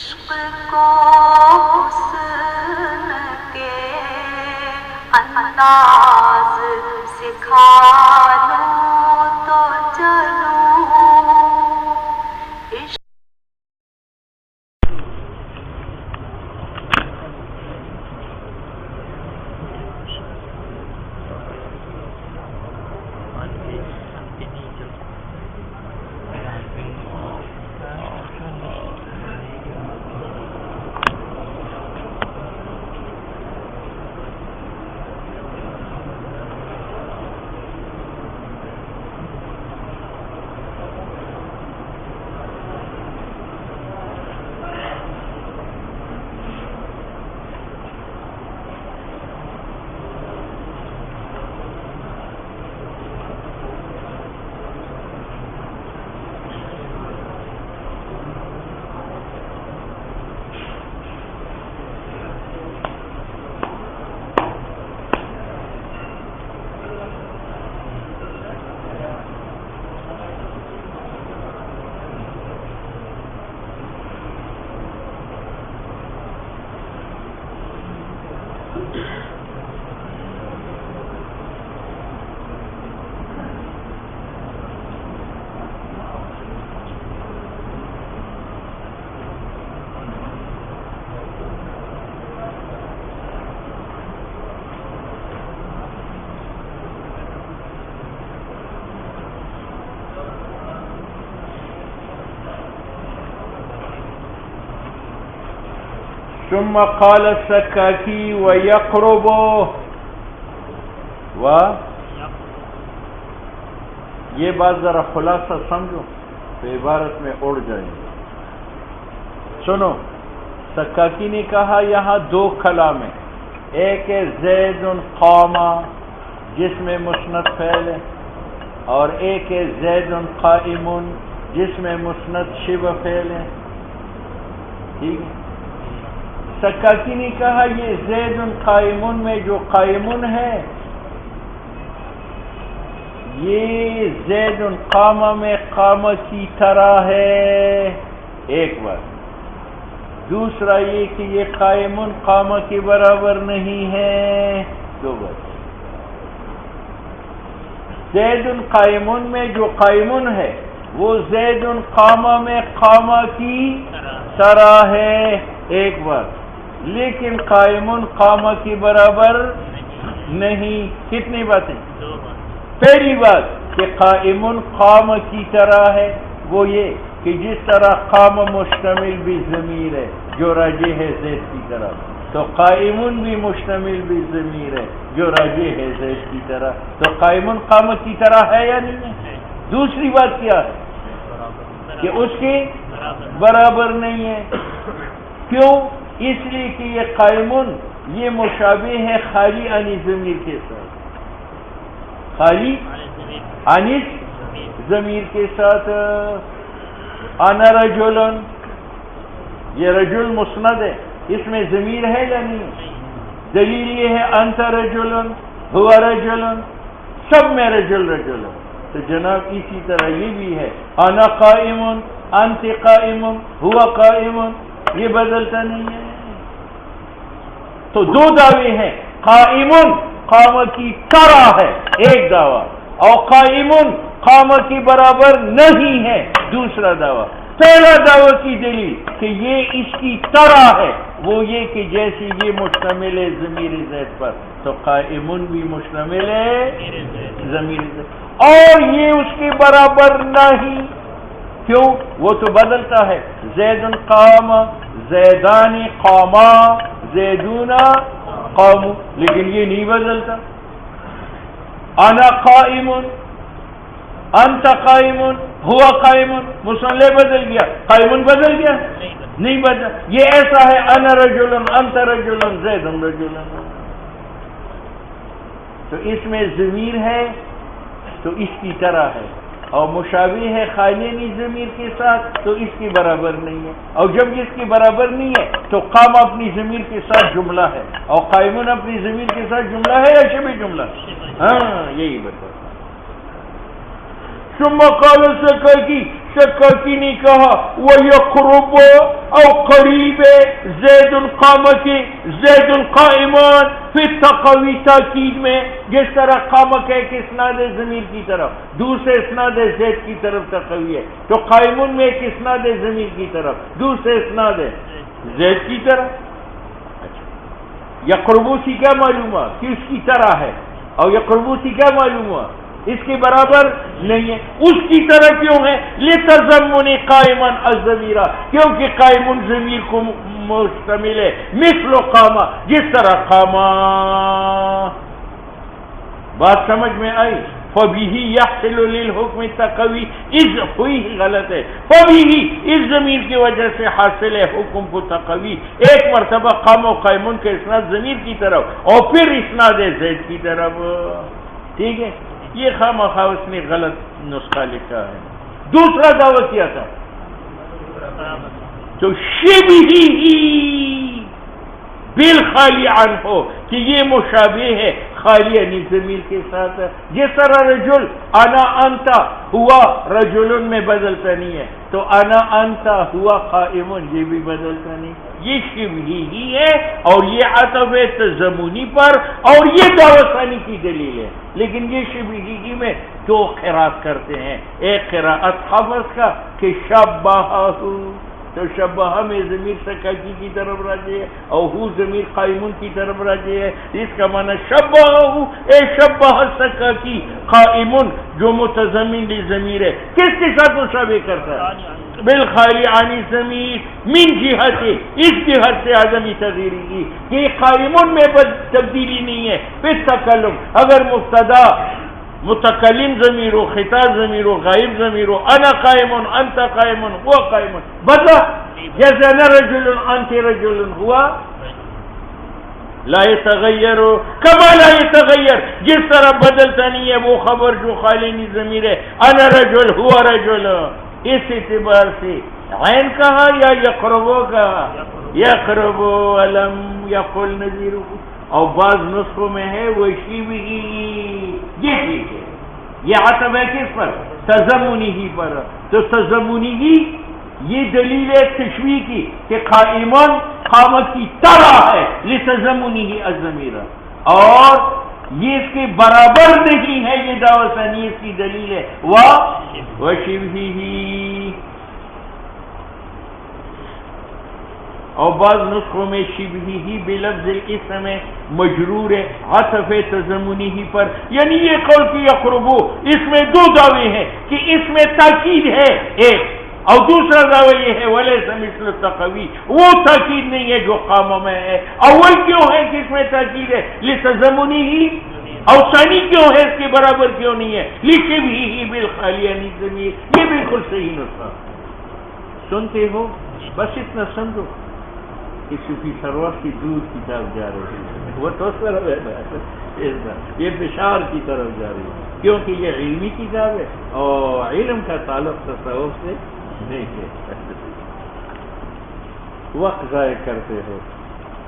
عشق کو حسن کے انداز سکھا لوں تو چلوں عشق ثم قال السكاكي ويقرب یہ بات ذرا خلاصہ سمجھو تو عبارت میں اڑ جائیں گے. سنو، سکاکی نے کہا یہاں دو کلام ہیں، ایک ہے زید قام جس میں مسند فعل ہے، اور ایک ہے زید قائم جس میں مسند شبہ فعل ہے. ٹھیک ہے، سکاکی نے کہا یہ زید قائمون میں جو قائمون ہے یہ زید قام میں قام کی طرح ہے، ایک بات. دوسرا یہ کہ یہ قائمون قام کے برابر نہیں ہے، دو بات. زید قائمون میں جو قائمون ہے وہ زید قام میں قام کی طرح ہے، ایک بات. لیکن قائمون قام کی برابر نہیں. کتنی باتیں؟ پہلی بات کہ قائمون قام کی طرح ہے وہ یہ کہ جس طرح قام مشتمل بھی ضمیر ہے جو راجع ہے زید کی طرح، تو قائمون بھی مشتمل بھی ضمیر ہے جو راجع ہے زید کی طرح. تو قائمون قام کی طرح ہے یا نہیں ہے؟ دوسری بات کیا ہے کہ اس کے برابر نہیں ہے. کیوں؟ اس لیے کہ یہ قائمون یہ مشابہ ہے خالی انی ضمیر کے ساتھ، خالی انی ضمیر کے ساتھ. انا رجل، یہ رجل مسند ہے، اس میں ضمیر ہے یا نہیں؟ دلیل یہ ہے انت رجل هو رجل، سب میں رجل رجل. تو جناب اسی طرح یہ بھی ہے، انا قائم انت قائم هو قائم، یہ بدلتا نہیں ہے. تو دو دعوے ہیں، قائم قام کی طرح ہے ایک دعویٰ، اور قائم قام کی برابر نہیں ہے دوسرا دعویٰ. پہلا دعویٰ کی دلیل کہ یہ اس کی طرح ہے وہ یہ کہ جیسے یہ مشتمل ہے ضمیر زید پر تو قائمون بھی مشتمل ہے ضمیر زید، اور یہ اس کے برابر نہیں. کیوں؟ وہ تو بدلتا ہے، زید قام، زیدان قاما، زیدون قام، لیکن یہ نہیں بدلتا. انا قائم انت قائم هو قائم، مسلح بدل گیا، قائم بدل گیا نہیں بدل. یہ ایسا ہے انا رجل انت رجل زید رجل، تو اس میں ضمیر ہے تو اس کی طرح ہے، اور مشابہ ہے خالینی ضمیر کے ساتھ تو اس کی برابر نہیں ہے. اور جب اس کی برابر نہیں ہے تو قام اپنی ضمیر کے ساتھ جملہ ہے اور قائمون اپنی ضمیر کے ساتھ جملہ ہے یا شبہ جملہ؟ ہاں یہی بتا. ثم قال السكاكي سکاکی نہیں کہا وَيَقْرُبُ او قریب زید قامت زید قائمان فی التقوی تاکید میں جس طرح قامت ہے کہ اسناد ضمیر کی طرف دوسرے اسناد زید کی طرف تقوی ہے تو قائمون میں ایک اسناد ضمیر کی طرف دوسرے اسناد زید کی طرف. یقربو سے کیا معلوم ہوا کہ اس کی طرح ہے اور یقربو سے کیا معلوم ہوا اس کے برابر نہیں ہے. اس کی طرح کیوں ہے لتضمن قائما الضمیر کیونکہ قائمون ضمیر کو مشتمل ہے مثل قاما جس طرح قاما. بات سمجھ میں آئی؟ فبه يحصل للحكم التقوی از ہوئی غلط ہے فبه اس ضمیر کی وجہ سے حاصل ہے حکم کو تقوی ایک مرتبہ قام و قائمون کے اسناد ضمیر کی طرف اور پھر اسناد زید کی طرف. ٹھیک ہے یہ خواہ اس نے غلط نسخہ لکھا ہے. دوسرا دعویٰ کیا تھا تو شبہی بالخالی عنہ ہو کہ یہ مشابہ ہے خالی یعنی ضمیر کے ساتھ ہے. جس طرح رجل انا انتا ہوا رجل میں بدلتا نہیں ہے تو انا انتا ہوا قائمون یہ بھی بدلتا نہیں. یہ شبہی ہی ہے اور یہ عطف تضمنی پر اور یہ دعویٰ ثانی کی دلیل ہے. لیکن یہ شبہی ہی میں دو قراءت کرتے ہیں. ایک قراءت حفظ کا کہ شبہہ تو شبہ میں ضمیر سکاکی کی طرف راجع ہے اور ہو ضمیر قائمون کی طرف راجع ہے. اس کا معنی شبہ اے شبہ سکاکی قائمون جو متضمن ضمیر ہے کس کے ساتھ مشابہ کرتا ہے بالخالی عن ضمیر من جہت اس جہت سے عدمی تغییری کی کہ قائمون میں تبدیلی نہیں ہے. پھر تکلم اگر مبتدا متکلم ضمیر و خطاب ضمیر و غائب ضمیر و انا قائم انت قائم وہ قائم بدلا جیسے انا رجل انت رجل ہوا لا يتغیر کما لا يتغیر جس طرح بدلتا نہیں ہے وہ خبر جو خالینی ضمیر ہے انا رجل ہوا رجل. اس اعتبار سے عین کہا یا یقربو کہا یقربو علم یقل نذیر اور بعض نسخوں میں ہے وہ شبہی. یہ ٹھیک ہے یہ عطف ہے کس پر تضمنی ہی پر. تو تضمنی ہی یہ دلیل ہے تشبیہ کی کہ قائمان قامت کی طرح ہے لتضمنی ہی الضمیر اور یہ اس کے برابر نہیں ہے. یہ دعویٰ ثانی اس کی دلیل ہے وشبہہ. اور بعض نسخوں میں شبہی ہی بلفظ الاسم مجرور ہے عطف تضمنی ہی پر. یعنی یہ قول کی یقربو اس میں دو دعوے ہیں کہ اس میں تاکید ہے ایک اور دوسرا دعویٰ یہ ہے ولیس مثل التقوی وہ تاکید نہیں ہے جو قامہ میں ہے. اول کیوں ہے کہ اس میں تاکید ہے لتضمنی ہی اور ثانی کیوں ہے اس کے برابر کیوں نہیں ہے لشبہہ بالخالی عن ضمیر. یہ بالکل صحیح نسخہ. سنتے ہو بس اتنا سمجھو کہ صوفی سرور کی دور کی طرف جا رہی ہے وہ تو طرف ہے یہ بشار کی طرف جا رہی ہے کیونکہ یہ علمی کتاب ہے اور علم کا تعلق تصوف سے نہیں ہے. وقت ضائع کرتے ہو.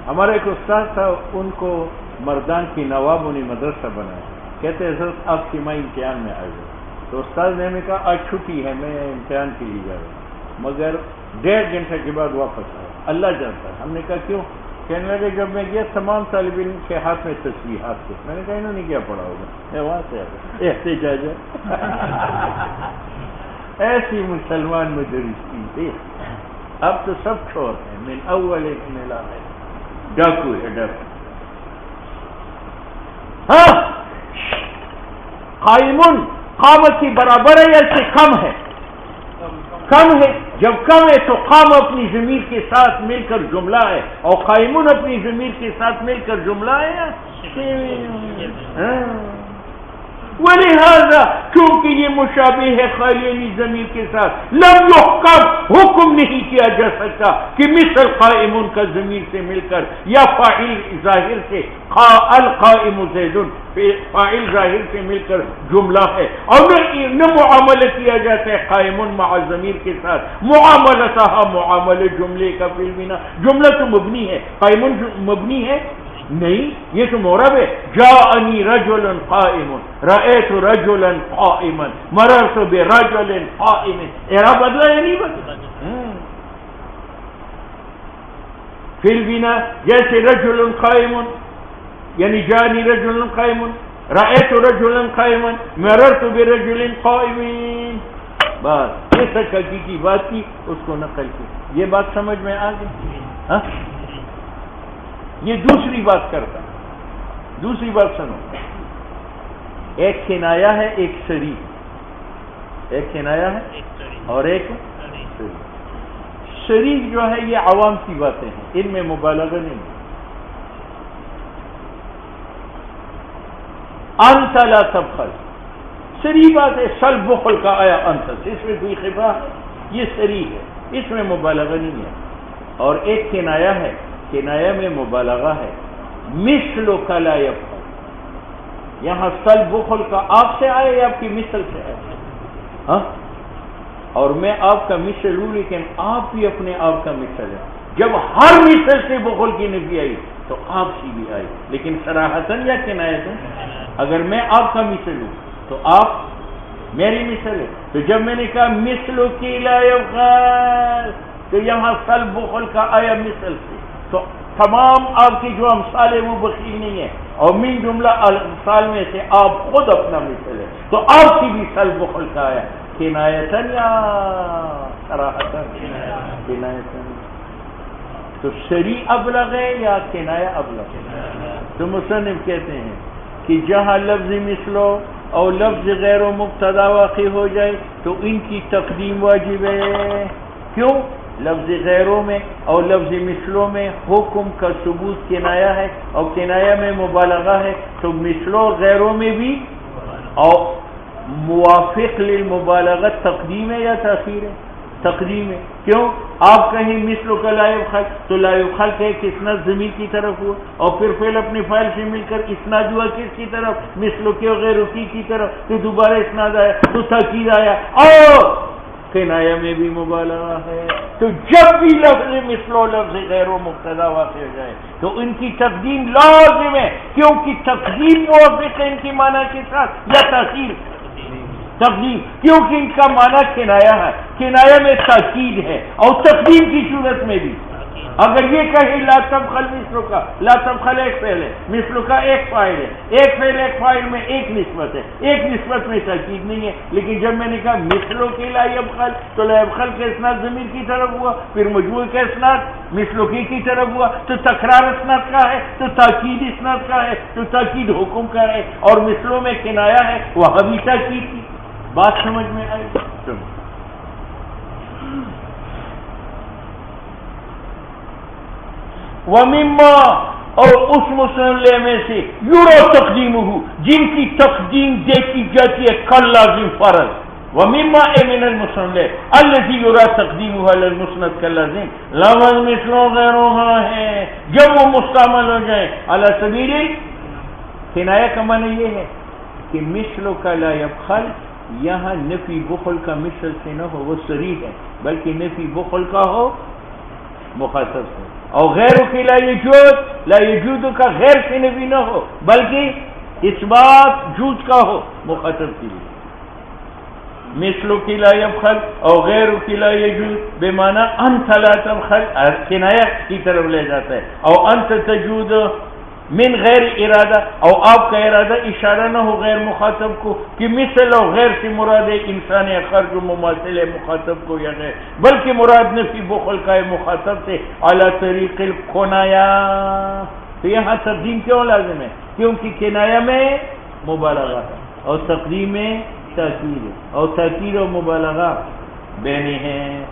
ہمارا ایک استاد تھا ان کو مردان کی نوابوں نے مدرسہ بنایا. کہتے حضرت آپ سیمائی امتحان میں آئے گے تو استاد نے ہمیں کہا آج چھٹی ہے میں امتحان کے لیے جا رہا ہوں مگر 1.5 گھنٹے کے بعد واپس آیا. اللہ جانتا ہے. ہم نے کہا کیوں؟ کہنے لگے جب میں گیا تمام طالب علم کے ہاتھ میں تسبیحات تھے. میں نے کہا انہوں نے کیا پڑھا ہوگا میں وہاں سے احتجاج ہے. ایسی مسلمان مدرسین تھے. اب تو سب چھوڑ ہیں من اول ایک ملا ہے ڈاکو ہے ڈاکو. ہاں قائمون قامت کی برابر ہے یا اس سے کم ہے؟ کم ہے. جب کم ہے تو قام اپنی ضمیر کے ساتھ مل کر جملہ ہے اور قائمون اپنی ضمیر کے ساتھ مل کر جملہ ہے. ولہذا کیونکہ یہ مشابہ ہے خالی ضمیر کے ساتھ لم یحکم حکم نہیں کیا جا سکتا کہ مثل قائمون کا ضمیر سے مل کر یا فاعل ظاہر سے القائم زید فاعل ظاہر سے مل کر جملہ ہے اور نہ معاملہ کیا جاتا ہے قائمون مع ضمیر کے ساتھ معاملتہ معاملہ جملے کا فی البنا. جملہ تو مبنی ہے قائمون مبنی ہے نہیں، یہ تو مورب ہے. جاءنی رجل قائم، رأیت رجلا قائما، مررت برجل قائم. اعراب بدلا یا نہیں بدلا؟ پھر بھی نہ، جیسے رجل قائم یعنی جانی رجل قائم، رأیت رجلا قائما، مررت برجل قائم. بس یہ سچ حقیقی بات کی، اس کو نقل کی. یہ بات سمجھ میں آ گئی؟ ہاں، یہ دوسری بات کرتا. دوسری بات سنو، ایک کنایا ہے، ایک سری. ایک کنایا ہے اور ایک سری. سری جو ہے یہ عوام کی باتیں ہیں، ان میں مبالغہ نہیں. انت لا تبخل، سری بات ہے. سل بخل کا آیا انت سے، اس میں کوئی خفا ہے؟ یہ سری ہے، اس میں مبالغہ نہیں ہے. اور ایک کنایا ہے، کنایا میں مبالغہ ہے. مثل کا لا یبخل، یہاں سل بخل کا آپ سے آئے یا آپ کی مثل سے آئے؟ ہاں، اور میں آپ کا مثل ہوں، لیکن آپ بھی اپنے آپ کا مثل ہے. جب ہر مثل سے بخل کی نفی آئی تو آپ سی بھی آئی، لیکن صراحتاً یا کنایتاً؟ اگر میں آپ کا مثل ہوں تو آپ میری مثل ہے. تو جب میں نے کہا مثل کی لا یبخل تو یہاں سل بخل کا آیا مثل سے، تو تمام آپ کی جو امثال ہے وہ بخیل نہیں ہے. اور من جملہ امثال میں سے آپ خود اپنا مثل ہے، تو آپ کی بھی سل بخل کا آیا. کنایتاً یا صراحتاً؟ کنایتاً. تو سری ابلغ ہے یا کنایا ابلغ ہے؟ تو مصنف کہتے ہیں کہ جہاں لفظ مثلو اور لفظ غیر و مبتدا واقع ہو جائے تو ان کی تقدیم واجب ہے. کیوں؟ لفظ غیروں میں اور لفظ مثلوں میں حکم کا ثبوت کنایا ہے، اور کنایا میں مبالغہ ہے، تو مثلوں غیروں میں بھی اور موافق للمبالغت تقدیم ہے یا تاخیر ہے؟ تقدیم ہے. کیوں؟ آپ کہیں مثل کا لا یبخل تو لا یبخل کہ اسناد ضمیر کی طرف ہوا، اور پھر فعل اپنے فاعل سے مل کر اسناد ہوا کس کی طرف؟ مثل کے غیر کی طرف. تو دوبارہ اسناد آیا تو تاکید آیا، اور کنایا میں بھی مبالغہ ہے. تو جب بھی لفظ مثل و لفظ غیر و مبتدا واقع ہو جائے تو ان کی تقدیم لازم ہے، کیونکہ تقدیم موافق ہے ان کی معنی کے ساتھ یا تاخیر؟ تقدیم، کیونکہ ان کا معنی کنایا ہے، کنایا میں تاکید ہے، اور تقدیم کی صورت میں بھی. اگر یہ کہے لا تبخل مثل کا، لا تبخل ایک فعل ہے، مثل کا ایک فاعل ہے، ایک فعل ایک فاعل میں ایک نسبت ہے، ایک نسبت میں تاکید نہیں ہے. لیکن جب میں نے کہا مثلوں کی لا یبخل تو لا یبخل کا اسناد ضمیر کی طرف ہوا، پھر مجموع کا اسناد مثلوں کی طرف ہوا، تو تکرار اسناد کا ہے، تو تاکید اسناد کا ہے، تو تاکید حکم کا ہے. اور مثلوں میں کنایا ہے، وہاں بھی تاکید کی. بات سمجھ میں آئی؟ وَمِمَّا، اور اس مسئلے میں سے یورا تقدیم ہو جن کی تقدیم دیکھی جاتی ہے کل لازم فرض. وَمِمَّا من المسئلے الذی یورا تقدیم ہو المسند کل لازم لفظ مثلوں غیروں ہیں جب وہ مستعمل ہو جائیں علی سبیل کنایہ کا معنی یہ ہے کہ مثلوں کا لا یبخل یہاں نفی بخل کا مثل سے نہ ہو، وہ صریح ہے، بلکہ نفی بخل کا ہو مخاطب سے. اور غیر کی لا یجود کا غیر سے نفی نہ ہو بلکہ اس بات جود کا ہو مخاطب کے لیے. مثلوں کی لا یبخل اور غیر کی لا یجود بے معنی انت لا تبخل کنایہ کی طرف لے جاتا ہے، اور انت تجود من غیر ارادہ، اور آپ کا ارادہ اشارہ نہ ہو غیر مخاطب کو کہ مثل اور غیر سے مراد ہے انسان آخر جو مماثل ہے مخاطب کو یا غیر، بلکہ مراد نفی بخل کا ہے مخاطب سے اعلی طریق الکنایا. تو یہاں تقدیم کیوں لازم ہے؟ کیونکہ کنایا میں مبالغہ ہے اور تقدیم میں تاکید ہے، اور تاکید و مبالغہ بینی ہیں.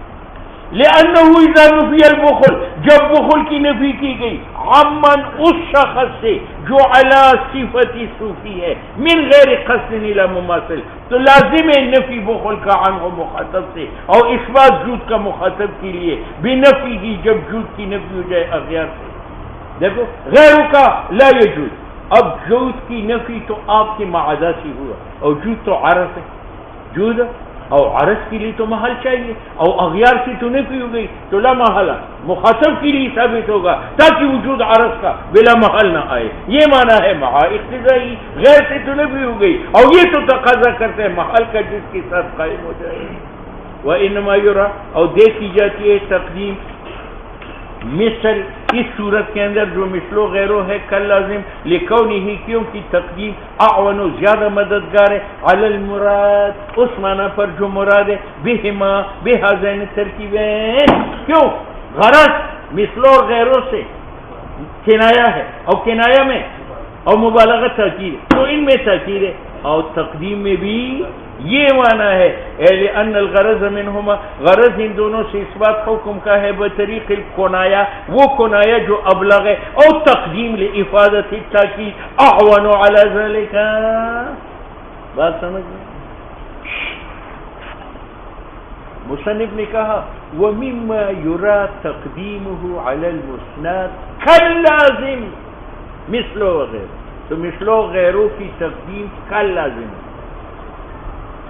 لأنه اذا نفی البخل جب بخل کی نفی کی گئی عمن اس شخص سے جو علی صفت صوفی ہے من غیر قصد الى مماثل تو لازم ہے نفی بخل کا عنہ مخاطب سے اور اس بات جود کا مخاطب کے لیے بنفی کی جب جود کی نفی ہو جائے اغیار سے. دیکھو غیر کا لا یجود، اب جود کی نفی تو آپ کے معاداتی ہوا اور جود تو عرف ہے، جود اور عرض کے لیے تو محل چاہیے، اور اغیار کی تو نفی ہو گئی تو لا محل مخاطب کے لیے ثابت ہوگا تاکہ وجود عرض کا بلا محل نہ آئے، یہ معنی ہے محا اقتضائی، غیر سے تو نفی ہو گئی اور یہ تو تقاضا کرتے ہیں محل کا جس کے ساتھ قائم ہو جائے۔ وَإِنَّمَا يُرَى اور دیکھی جاتی ہے تقدیم مثل اس صورت کے اندر جو مثل و غیرو ہے کل لازم لکھونی ہی کیونکہ تقدیم اعون و زیادہ مددگار ہے علی المراد اس معنی پر جو مراد ہے بہما بہذین ترکیبین، کیوں غرض مثل و غیرو سے کنایا ہے اور کنایا میں اور مبالغہ تاکید، تو ان میں تاکید ہے اور تقدیم میں بھی یہ معنی ہے لأن الغرض منہما، غرض ان دونوں سے اس بات حکم کا ہے بطریق الکنایا، وہ کنایا جو ابلغ ہے، اور تقدیم لافادۃ التاکید اعون علی ذلک، بات سمجھ میں؟ مصنف نے کہا ومما یرا تقدیمہ علی المسند کاللازم مثل وغیرہ، تو مثل وغیرہ کی تقدیم کل لازم ہے۔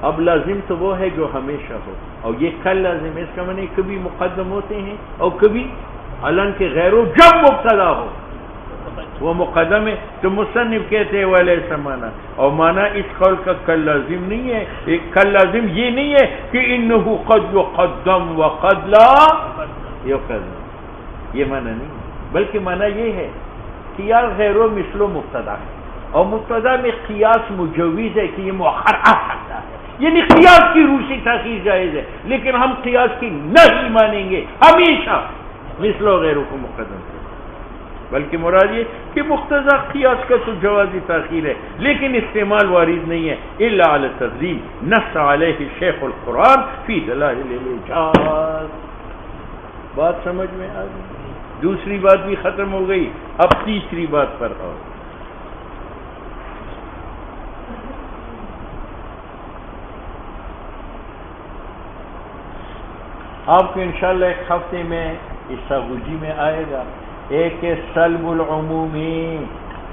اب لازم تو وہ ہے جو ہمیشہ ہو، اور یہ کل لازم ہے، اس کا معنی کبھی مقدم ہوتے ہیں اور کبھی علن کے غیرو جب مبتدا ہو وہ مقدم ہے، تو مصنف کہتے ہیں ولیس معنی، اور معنی اس قول کا کل لازم نہیں ہے، کل لازم یہ نہیں ہے کہ انہ قد یقدم وقد لا یقدم، یہ معنی نہیں ہے، بلکہ معنی یہ ہے کہ یار غیرو مثل و مبتدا ہے، اور مبتدا میں قیاس مجوز ہے کہ یہ مؤخر آ سکتا ہے، یعنی قیاس کی روح سے تاخیر جائز ہے، لیکن ہم قیاس کی نہیں مانیں گے ہمیشہ مثل و غیروں کو مقدم کریں، بلکہ مراد یہ کہ مقتضی قیاس کا تو جوازی تاخیر ہے، لیکن استعمال وارد نہیں ہے الا علی التقدیم نص علیہ شیخ القرآن فی دلائل الاعجاز۔ بات سمجھ میں آ گئی؟ دوسری بات بھی ختم ہو گئی، اب تیسری بات پر آؤ۔ آپ کو انشاءاللہ ایک ہفتے میں اس غجی میں آئے گا، ایک ہے سلب العمومی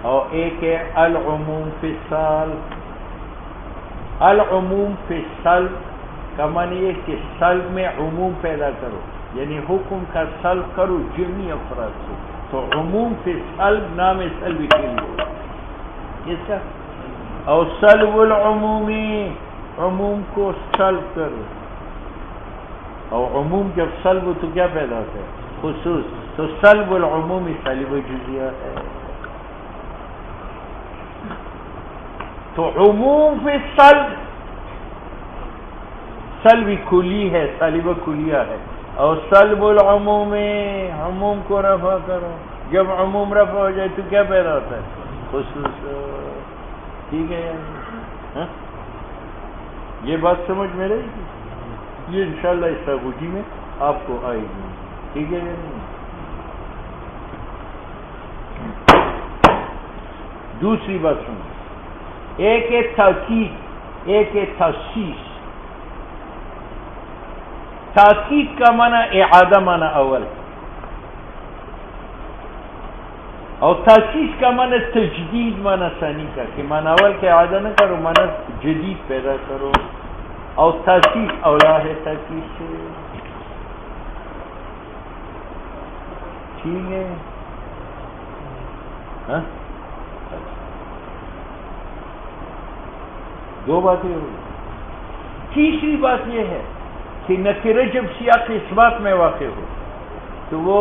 اور ایک ہے العموم فی السلب۔ العموم فی السلب کا معنی یہ کہ سلب میں عموم پیدا کرو، یعنی حکم کا سلب کرو جمعی افراد سے، تو عموم فی السلب نام سلب کے لیے اس کا، اور سلب العمومی عموم کو سلب کرو، اور عموم جب سلب ہو تو کیا پیدا ہوتا ہے؟ خصوص، تو سلب العمومی سلب جزیہ ہے، تو عموم فی سلب سلب کلی ہے، سلب کلیہ ہے، اور سلب العمومی عموم کو رفع کرو، جب عموم رفع ہو جائے تو کیا پیدا ہوتا ہے؟ خصوص، ٹھیک ہے؟ یہ بات سمجھ میں رہی گی؟ یہ انشاءاللہ اس غجی میں آپ کو آئے گی، ٹھیک ہے؟ دوسری بات سنو، ایک ہے تاکید، ایک ہے تخصیص۔ تاکید کا معنی اعادہ معنی اول، اور تخصیص کا معنی تجدید معنی ثانی کا، کہ معنی اول کے اعادہ نہ کرو، معنی جدید پیدا کرو، اور تخصیص اولا ہے تاکید سے، ٹھیک ہے؟ دو باتیں ہوئی۔ تیسری بات یہ ہے کہ نکرہ جب سیاق اثبات میں واقع ہو تو وہ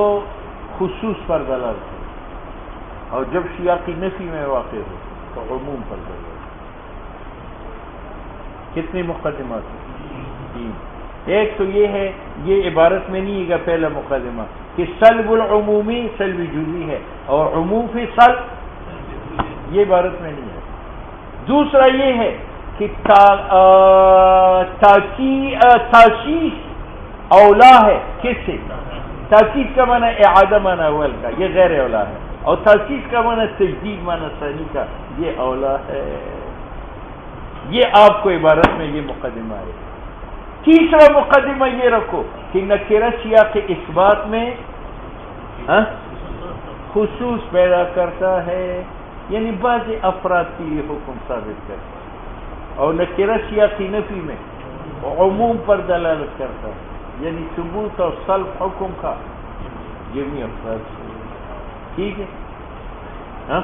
خصوص پر دلالت ہے، اور جب سیاق نفی میں واقع ہو تو عموم پر دلالت۔ کتنے مقدمات ہیں؟ تین۔ ایک تو یہ ہے، یہ عبارت میں نہیں ہے گا پہلا مقدمہ کہ سلب العمومی سلب جزئی ہے، اور عموم فی سلب یہ عبارت میں نہیں ہے۔ دوسرا یہ ہے کہ تاکید اولا ہے، کس سے؟ تاکید کا معنی اعادہ معنی اول کا، یہ غیر اولا ہے، اور تاکید کا معنی تجدید معنی ثانی کا، یہ اولا ہے۔ یہ آپ کو عبارت میں یہ مقدمہ ہے۔ تیسرا مقدمہ یہ رکھو کہ نکرہ سیاق اثبات میں خصوص پیدا کرتا ہے، یعنی بعض افراد کے لیے حکم ثابت کرتا ہے، اور نکرہ سیاق نفی میں عموم پر دلالت کرتا ہے، یعنی ثبوت اور سلب حکم کا جمعی افراد سے. ٹھیک ہے؟ ہاں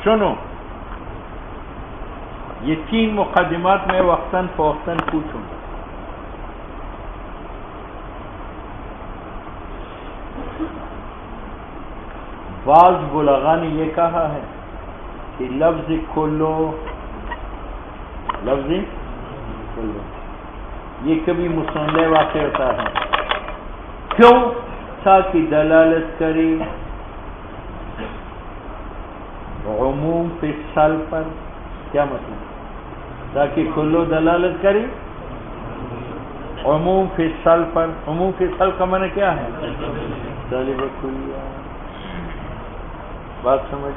سنو، یہ 3 مقدمات میں وقتاً فوقتاً پوچھوں گا. بعض بلغاء نے یہ کہا ہے کہ لفظ کلو یہ کبھی مسندہ واقع ہوتا ہے. کیوں؟ تاکہ دلالت کرے عموم فی السلب پر. کیا مطلب؟ تاکہ کلو دلالت کرے عموم فی السلب پر. عموم فی السلب کا معنی کیا ہے؟ طالب کلیہ. بات سمجھ؟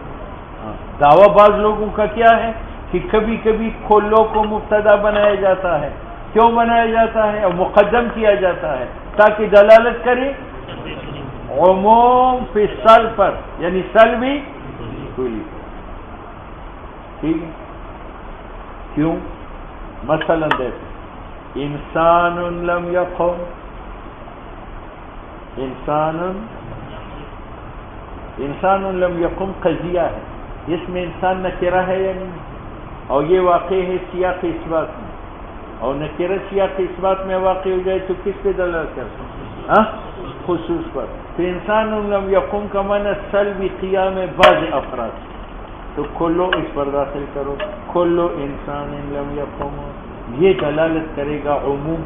دعویٰ بعض لوگوں کا کیا ہے کہ کبھی کبھی کلو کو مبتدا بنایا جاتا ہے. کیوں بنایا جاتا ہے اور مقدم کیا جاتا ہے؟ تاکہ دلالت کرے عموم فی السلب پر، یعنی سلبی کلی. ٹھیک ہے؟ کیوں؟ مثلا دیکھیں، انسان لم یقم، انسان لم یقم قضیہ ہے، اس میں انسان نکرہ ہے یا نہیں؟ اور یہ واقع ہے سیاق اثبات میں، اور نکرہ سیاق اثبات میں واقع ہو جائے تو کس پہ دلالت کرتا؟ خصوص پر. تو انسان لم یقم کا معنی سلبی قیام بعض افراد، تو کلو اس پر داخل کرو، کلو انسان لم یقم، یہ دلالت کرے گا عموم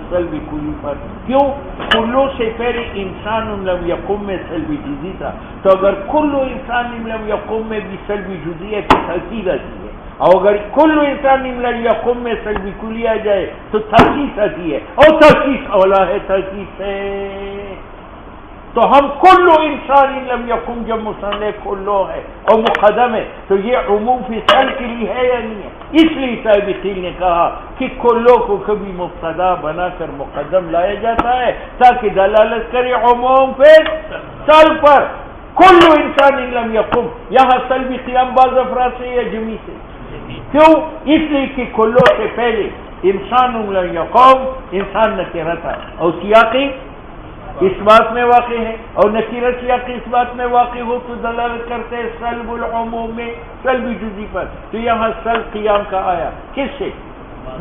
سلبی کلی پر. کیوں؟ کلو سے پہلے انسان لم یقم میں سلبی جزئی تھا، تو اگر کلو انسان لم یقم میں بھی سلبی جزئی ہے تو تاکید آتی ہے، اور اگر کلو انسان لم یقم میں سلبی کلی آ جائے تو تاکید آتی ہے، اور تاکید اولا ہے تاکید سے. تو ہم کلو انسان لم یقم جب مصنع کلو ہے اور مقدم ہے تو یہ عموم فی السلب کے لیے ہے یا نہیں ہے؟ اس لیے سابقین نے کہا کہ کلو کو کبھی مبتدا بنا کر مقدم لایا جاتا ہے تاکہ دلالت کرے عموم فی السلب پر. کلو انسان لم یقم، یہاں سلبی قیام بعض افراد سے یا جمعی سے؟ کیوں؟ اس لیے کہ کلو سے پہلے انسان لم یقم انسان نکرہ تھا اور سیاقی اس بات میں واقع ہے، اور نکرہ سیاق اس بات میں واقع ہو تو دلالت کرتے ہیں سلب العموم میں سلبی جزئی پر. تو یہاں سلب قیام کا آیا کس سے؟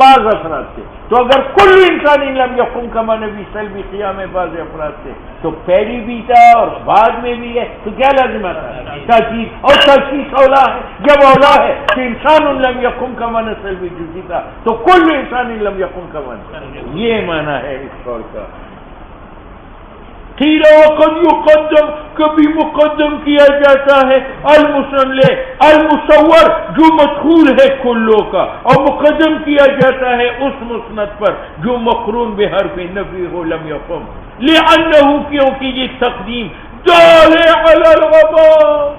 بعض افراد سے. تو اگر کل انسان لم یقم کا معنی بھی سلبی قیام ہے بعض افراد سے، تو پہلی بھی تھا اور بعد میں بھی ہے، تو کیا لازم آتا ہے؟ تاکید. اور تاکید اولا ہے. جب اولا ہے کہ انسان لم یقم کا معنی سلبی جزئی تھا تو کل انسان لم یقم کا معنی یہ معنی ہے اس قول کا. قیل وقد یقدم، کبھی مقدم کیا جاتا ہے المصور جو مدخول ہے کلو کا، اور مقدم کیا جاتا ہے اس مسند پر جو مقرون بحرف نفی ہو لم یقم، لأنہ کیونکہ یہ تقدیم دال علی العموم،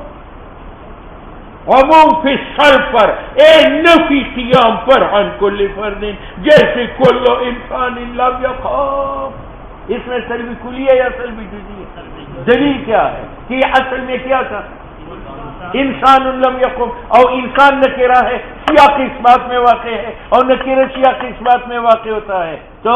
عموم فی السلب پر، اے نفی قیام پر، عن کل فرد جیسے کل انسان لم یقم. اس میں سلبی کلی ہے یا سلبی جزئی ہے؟ دلیل کیا ہے کہ یہ اصل میں کیا تھا؟ انسان لم یقم، اور انسان نکرہ ہے سیاق اس بات میں واقع ہے، اور نکرہ سیاق اس بات میں واقع ہوتا ہے تو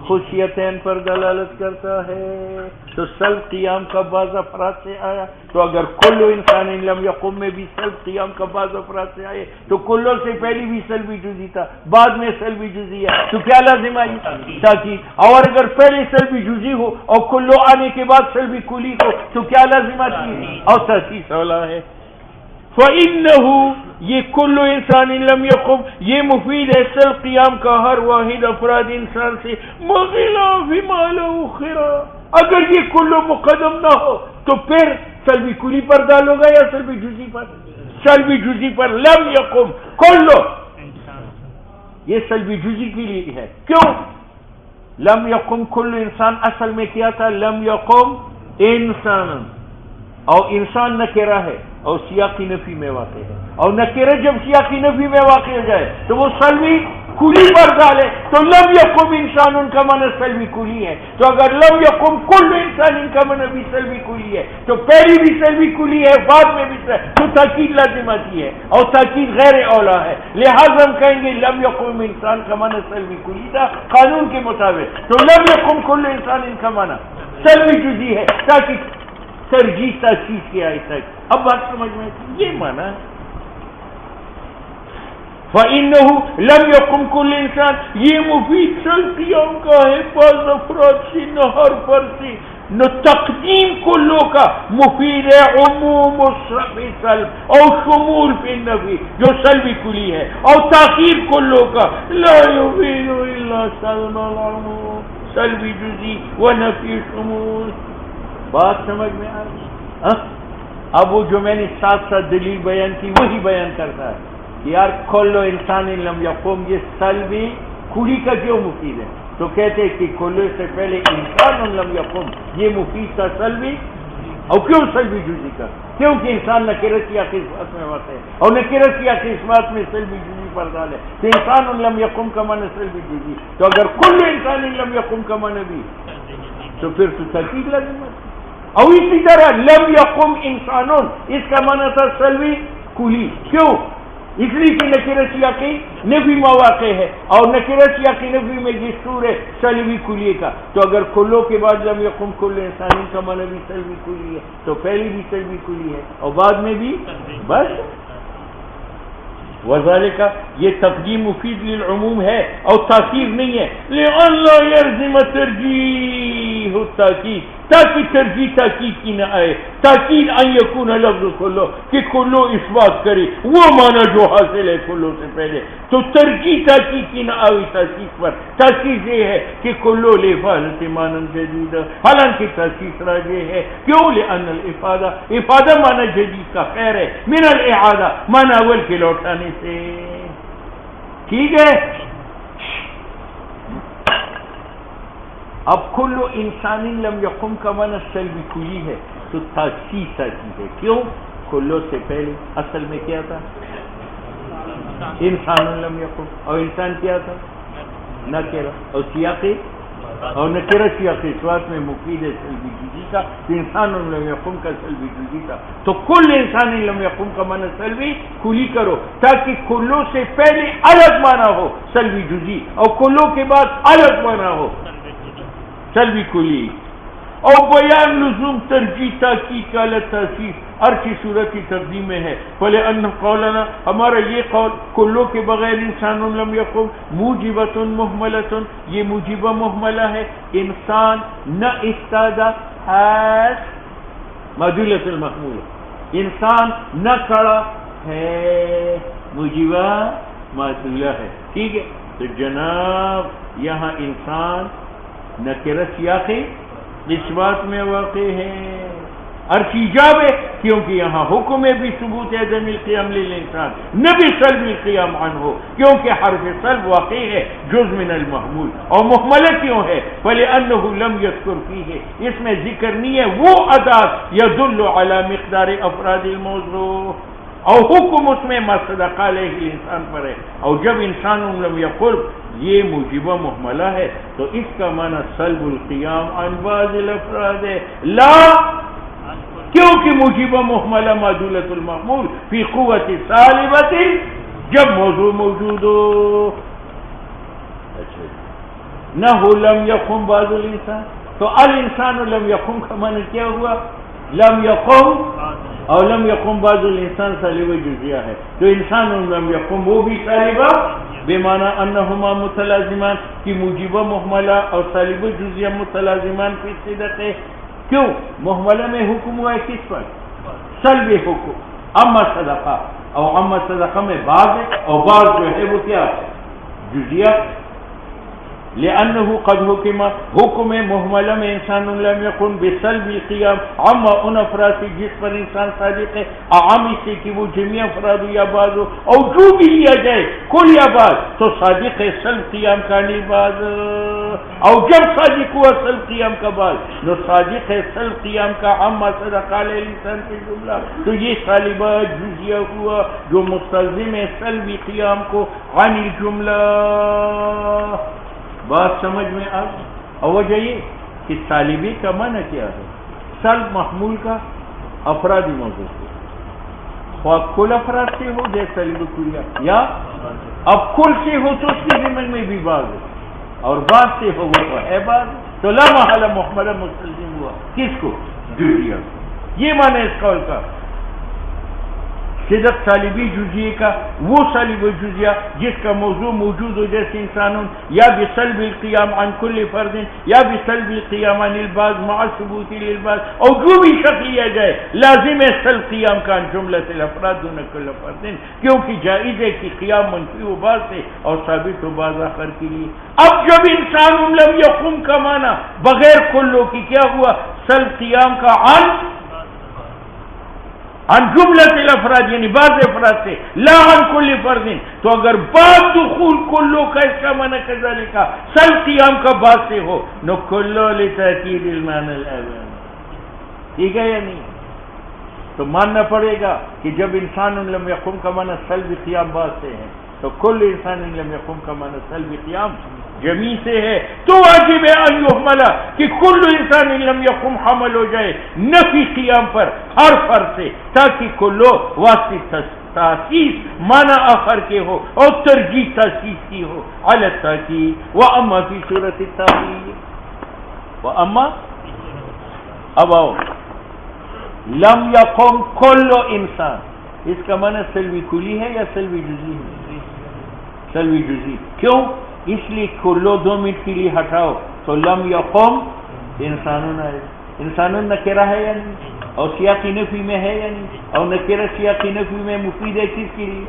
خصیتین پر دلالت کرتا ہے. تو سلب قیام کا بعض افراد سے آیا، تو اگر کلو انسان لم یقم میں بھی سلب قیام کا بعض افراد سے آئے تو کلو سے پہلی بھی سلبی جزئی تھا، بعد میں سلبی جزئی ہے، تو کیا لازم آئی؟ تاکید. اور اگر پہلے سلبی جزئی ہو اور کلو آنے کے بعد سلبی کلی ہو تو کیا لازم آتی ہے؟ اور تاکید اولا ہے. فَإِنَّهُ یہ کلو انسان لم یقم یہ مفید ہے سلب قیام کا ہر واحد افراد انسان سے مغلاف ما له خرا. اگر یہ کلو مقدم نہ ہو تو پھر سلبی کلی پر ڈالو گا یا سلبی جزئی پر؟ سلبی جزئی پر. لم یقم کلو یہ سلبی جزئی کے لیے ہے. کیوں؟ لم یقم کل انسان اصل میں کیا تھا؟ لم یقم انسان. اور انسان نکرہ ہے اور سیاقی نفی میں واقع ہے، اور نکرہ جب سیاقی نفی میں واقع ہو جائے تو وہ سلبی کلی پر ڈالے، تو لم یقم انسان ان کا معنی سلبی کلی ہے، تو اگر لم یقم کل انسان ان کا معنی بھی سلبی کلی ہے تو پہلی بھی سلبی کلی ہے، بعد میں بھی تو تاکید لازم آتی ہے اور تاکید غیر اولا ہے، لہذا ہم کہیں گے لم یقم انسان کا معنی سلبی کلی تھا قانون کے مطابق، تو لم یقم کل انسان ان کا معنی سلبی جزئی ہے تاکہ ترجیح تاکید کی آئی تک۔ اب بات سمجھ میں یہ معنی فَإِنَّهُ لَمْ يَقُمْ كُلُّ انسان، یہ مفید چل قیام کا ہے بعض افراد سے نہ ہر فرد سے، نہ تقدیم کلو کا مفید ہے عموم سلب اور شمول فی نفی جو سلبی کلی ہے، اور تاخیر کلو کا لا یفید الا سلب العموم سلبی جزئی و نفی شمول۔ بات سمجھ میں آ رہی؟ اب وہ جو میں نے ساتھ ساتھ دلیل بیان کی وہی بیان کرتا ہے یار کلو انسان لم یقوم یہ سلبی کلی کا کیوں مفید ہے؟ تو کہتے ہیں کہ کلو سے پہلے انسان لم یقوم یہ مفید تھا سلبی، اور کیوں سلبی جزئی کا؟ کیونکہ انسان نکرت کی قسمت میں واقع ہے اور نکرت کی قسمت میں سلبی جزئی پر ڈال ہے، تو انسان لم یقوم کا معنی سلبی جزئی، تو اگر کل انسان لم یقوم کا معنی بھی تو پھر تو تاکید لازم ہے۔ اور اسی طرح لم یقم انسانون اس کا معنی تھا سلبی کلی، کیوں؟ اس لیے کہ نکرہ سیاقی نفی مواقع ہے اور نکرہ سیاقی نفی میں دستور ہے سلبی کلی کا، تو اگر کلو کے بعد لم یقم کل انسان کا معنی بھی سلبی کلی ہے تو پہلی بھی سلبی کلی ہے اور بعد میں بھی بس وذالک یہ تقدیم مفید للعموم ہے اور تاخیر نہیں ہے، لئلا یلزم ترجیح التاکید تاکہ ترجیح تاکید کی نہ آئے، تاکید ان یکون لفظ کلو کہ کلو اس بات کرے وہ معنی جو حاصل ہے کلو سے پہلے، تو ترجیح تاکید کی نہ آئی تاکید پر، تاکید یہ ہے کہ کلو لفعلت معنی جدید، حالانکہ تاکید راجع ہے، کیوں؟ لأن الافادہ افادہ معنی جدید کا خیر ہے، من الاعادہ معنی اول کے لوٹانے سے، ٹھیک ہے؟ اب کلو انسان لم یقم کا معنی سلبی کلی ہے تو تاکید تاکید ہے، کیوں؟ کلو سے پہلے اصل میں کیا تھا؟ انسان لم یقم، اور انسان کیا تھا؟ نکرہ، اور سیاقی اور نکرہ سیاقی سوات میں مفید ہے سلبی جزئی کا، انسان لم یقم کا سلبی جزئی کا، تو کل انسان لم یقم کا معنی سلبی کلی کرو تاکہ کلو سے پہلے الگ معنی ہو سلبی جزئی اور کلو کے بعد الگ معنی ہو سلبی کلی، اور بیان لزوم ترجیح تاکید کا تاثیر ہر کی صورت کی تقدیم میں ہے، فلے ان قولنا ہمارا یہ قول کلو کے بغیر انسان لم یقم موجبۃ محملۃ یہ موجبہ محملہ ہے، انسان نہ استادہ ہے معدولۃ المحمول، انسان نہ کھڑا ہے موجبہ معدولہ ہے، ٹھیک ہے؟ تو جناب یہاں انسان نکرہ سیاقی اس بات میں واقع ہے، ارچیجاب ہے کیونکہ یہاں حکم میں بھی ثبوت ہے عدم القیام للانسان نہ بھی سلب القیام عنہ ہو، کیونکہ حرف سلب واقع ہے جز من المحمول، اور محملہ کیوں ہے؟ فلأنه لم يذکر فیہ اس میں ذکر نہیں ہے وہ ادات یدل علی مقدار افراد الموضوع، اور حکم اس میں ما صدق علیہ انسان پر ہے، اور جب انسان لم یقل یہ موجبہ محملہ ہے تو اس کا معنی سلب القیام عن بعض الافراد ہے، لا کیونکہ موجبہ محملہ معدولۃ المحمول فی قوت سالبۃ جب موضوع موجود ہو، نہ ہو لم یقم بعض الانسان، تو الانسان لم یقم کا معنی کیا ہوا؟ لم یقم، اور لم یقم بعض الانسان سالبہ جزیہ ہے، تو انسان لم یقم وہ بھی سالبہ بمعنی انہما متلازمان کی موجبہ محملہ اور سالبہ جزیہ متلازمان فی صدق ہے، کیوں؟ محملہ میں حکم ہوا ہے کس پر؟ سلب حکم، اما صدقہ، اور اما صدقہ میں بعض ہے اور بعض جو ہے وہ کیا ہے؟ جزیہ، لأنه قد حکم محملہ میں انسان لم یکن بسلب القیام اما ان افراد سے جس پر انسان صادق ہے، عام سے کہ وہ جميع افراد یا بعض ہو، اور جو بھی لیا جائے کل یا بعض تو صادق ہے سلب قیام کا نہیں بعض، او جب صادق ہوا سلب قیام کا بعد نو صادق ہے سلب قیام کا عما صدق علیہ الانسان کے جملہ، تو یہ سالبہ جزیہ ہوا جو مستلزم ہے سلب قیام کو عن الجملہ. بات سمجھ میں آ گئی؟ اور وجہ یہ کہ سالبی کا معنی کیا ہے؟ سلب محمول کا افرادی موضوع سے، خواہ کل افراد سے ہو جیسے سلب کلیہ، یا اب کل سے ہو تو اس کے ضمن میں بھی بعض ہے، اور بعض سے ہو وہ تو ہے بعض، تو لا محالہ محملہ مستلزم ہوا کس کو؟ جزیہ. یہ معنی اس قول کا صدق سالبی جزیے کا وہ سالب جزیہ جس کا موضوع موجود ہو جیسے انسانوں، یا بسلب القیام عن کل فرد، یا بسلب القیام عن البعض مع ثبوت للبعض، اور جو بھی شک لیا جائے لازم ہے سلب قیام کا عن جملۃ الافراد دون کل فرد، کیونکہ جائز ہے کہ قیام منفی و بعض سے اور ثابت و بعض آخر کے لیے. اب جب انسان لم یقم کا معنی بغیر کلو کی کیا ہوا؟ سلب قیام کا عن جملۃ الافراد یعنی بعض افراد سے، لا عن کل فرد، تو اگر بعض دخول کلو کا اس کا معنی کذالک سلب قیام کا بعض سے ہو نو کلو لتاکید المعنی الاول. ٹھیک ہے یا نہیں؟ تو ماننا پڑے گا کہ جب انسان لم یقم کا معنی سلب قیام بعض سے ہے تو کل انسان لم یقم کا معنی سلب قیام جمی سے ہے، تو واجب ہے ان یحمل کہ کل انسان لم یقم حمل ہو جائے نفی قیام پر ہر فرد سے، تاکہ کلو واسطہ تاسیس معنی آخر کے ہو اور ترجیح تاسیس کی ہو علی التاکید. واما فی صورت التاکید، واما اب آؤ لم یقم کل انسان، اس کا معنی سلبی کلی ہے یا سلبی جزئی ہے؟ سلبی جزئی. کیوں؟ اس لیے کلو 2 منٹ کے لیے ہٹاؤ تو لم یقم انسانون ہے. انسانون نکرہ ہے یا نہیں؟ اور سیاقی نفی میں ہے یا نہیں؟ اور نکرہ سیاقی نفی میں مفید ہے کس کے لیے؟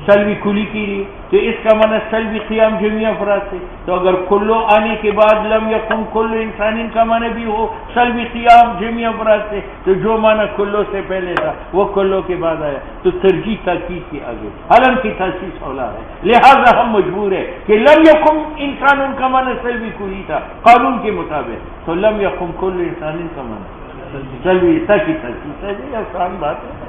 سلبی کلی کے لیے. تو اس کا معنی سلبی قیام جمعی افراد سے. تو اگر کلو آنے کے بعد لم یقم کل انسان کا معنی بھی ہو سلبی قیام جمعی افراد سے، تو جو معنی کلو سے پہلے تھا وہ کلو کے بعد آیا، تو ترجیح تاکید کے آگے حلم کی تاسیس اولا ہے. لہذا ہم مجبور ہے کہ لم یقم انسان کا معنی سلبی کلی تھا قانون کے مطابق، تو لم یقم کل انسان کا معنی سلبی تاکید تاسیس ہے. یہ آسان بات ہے.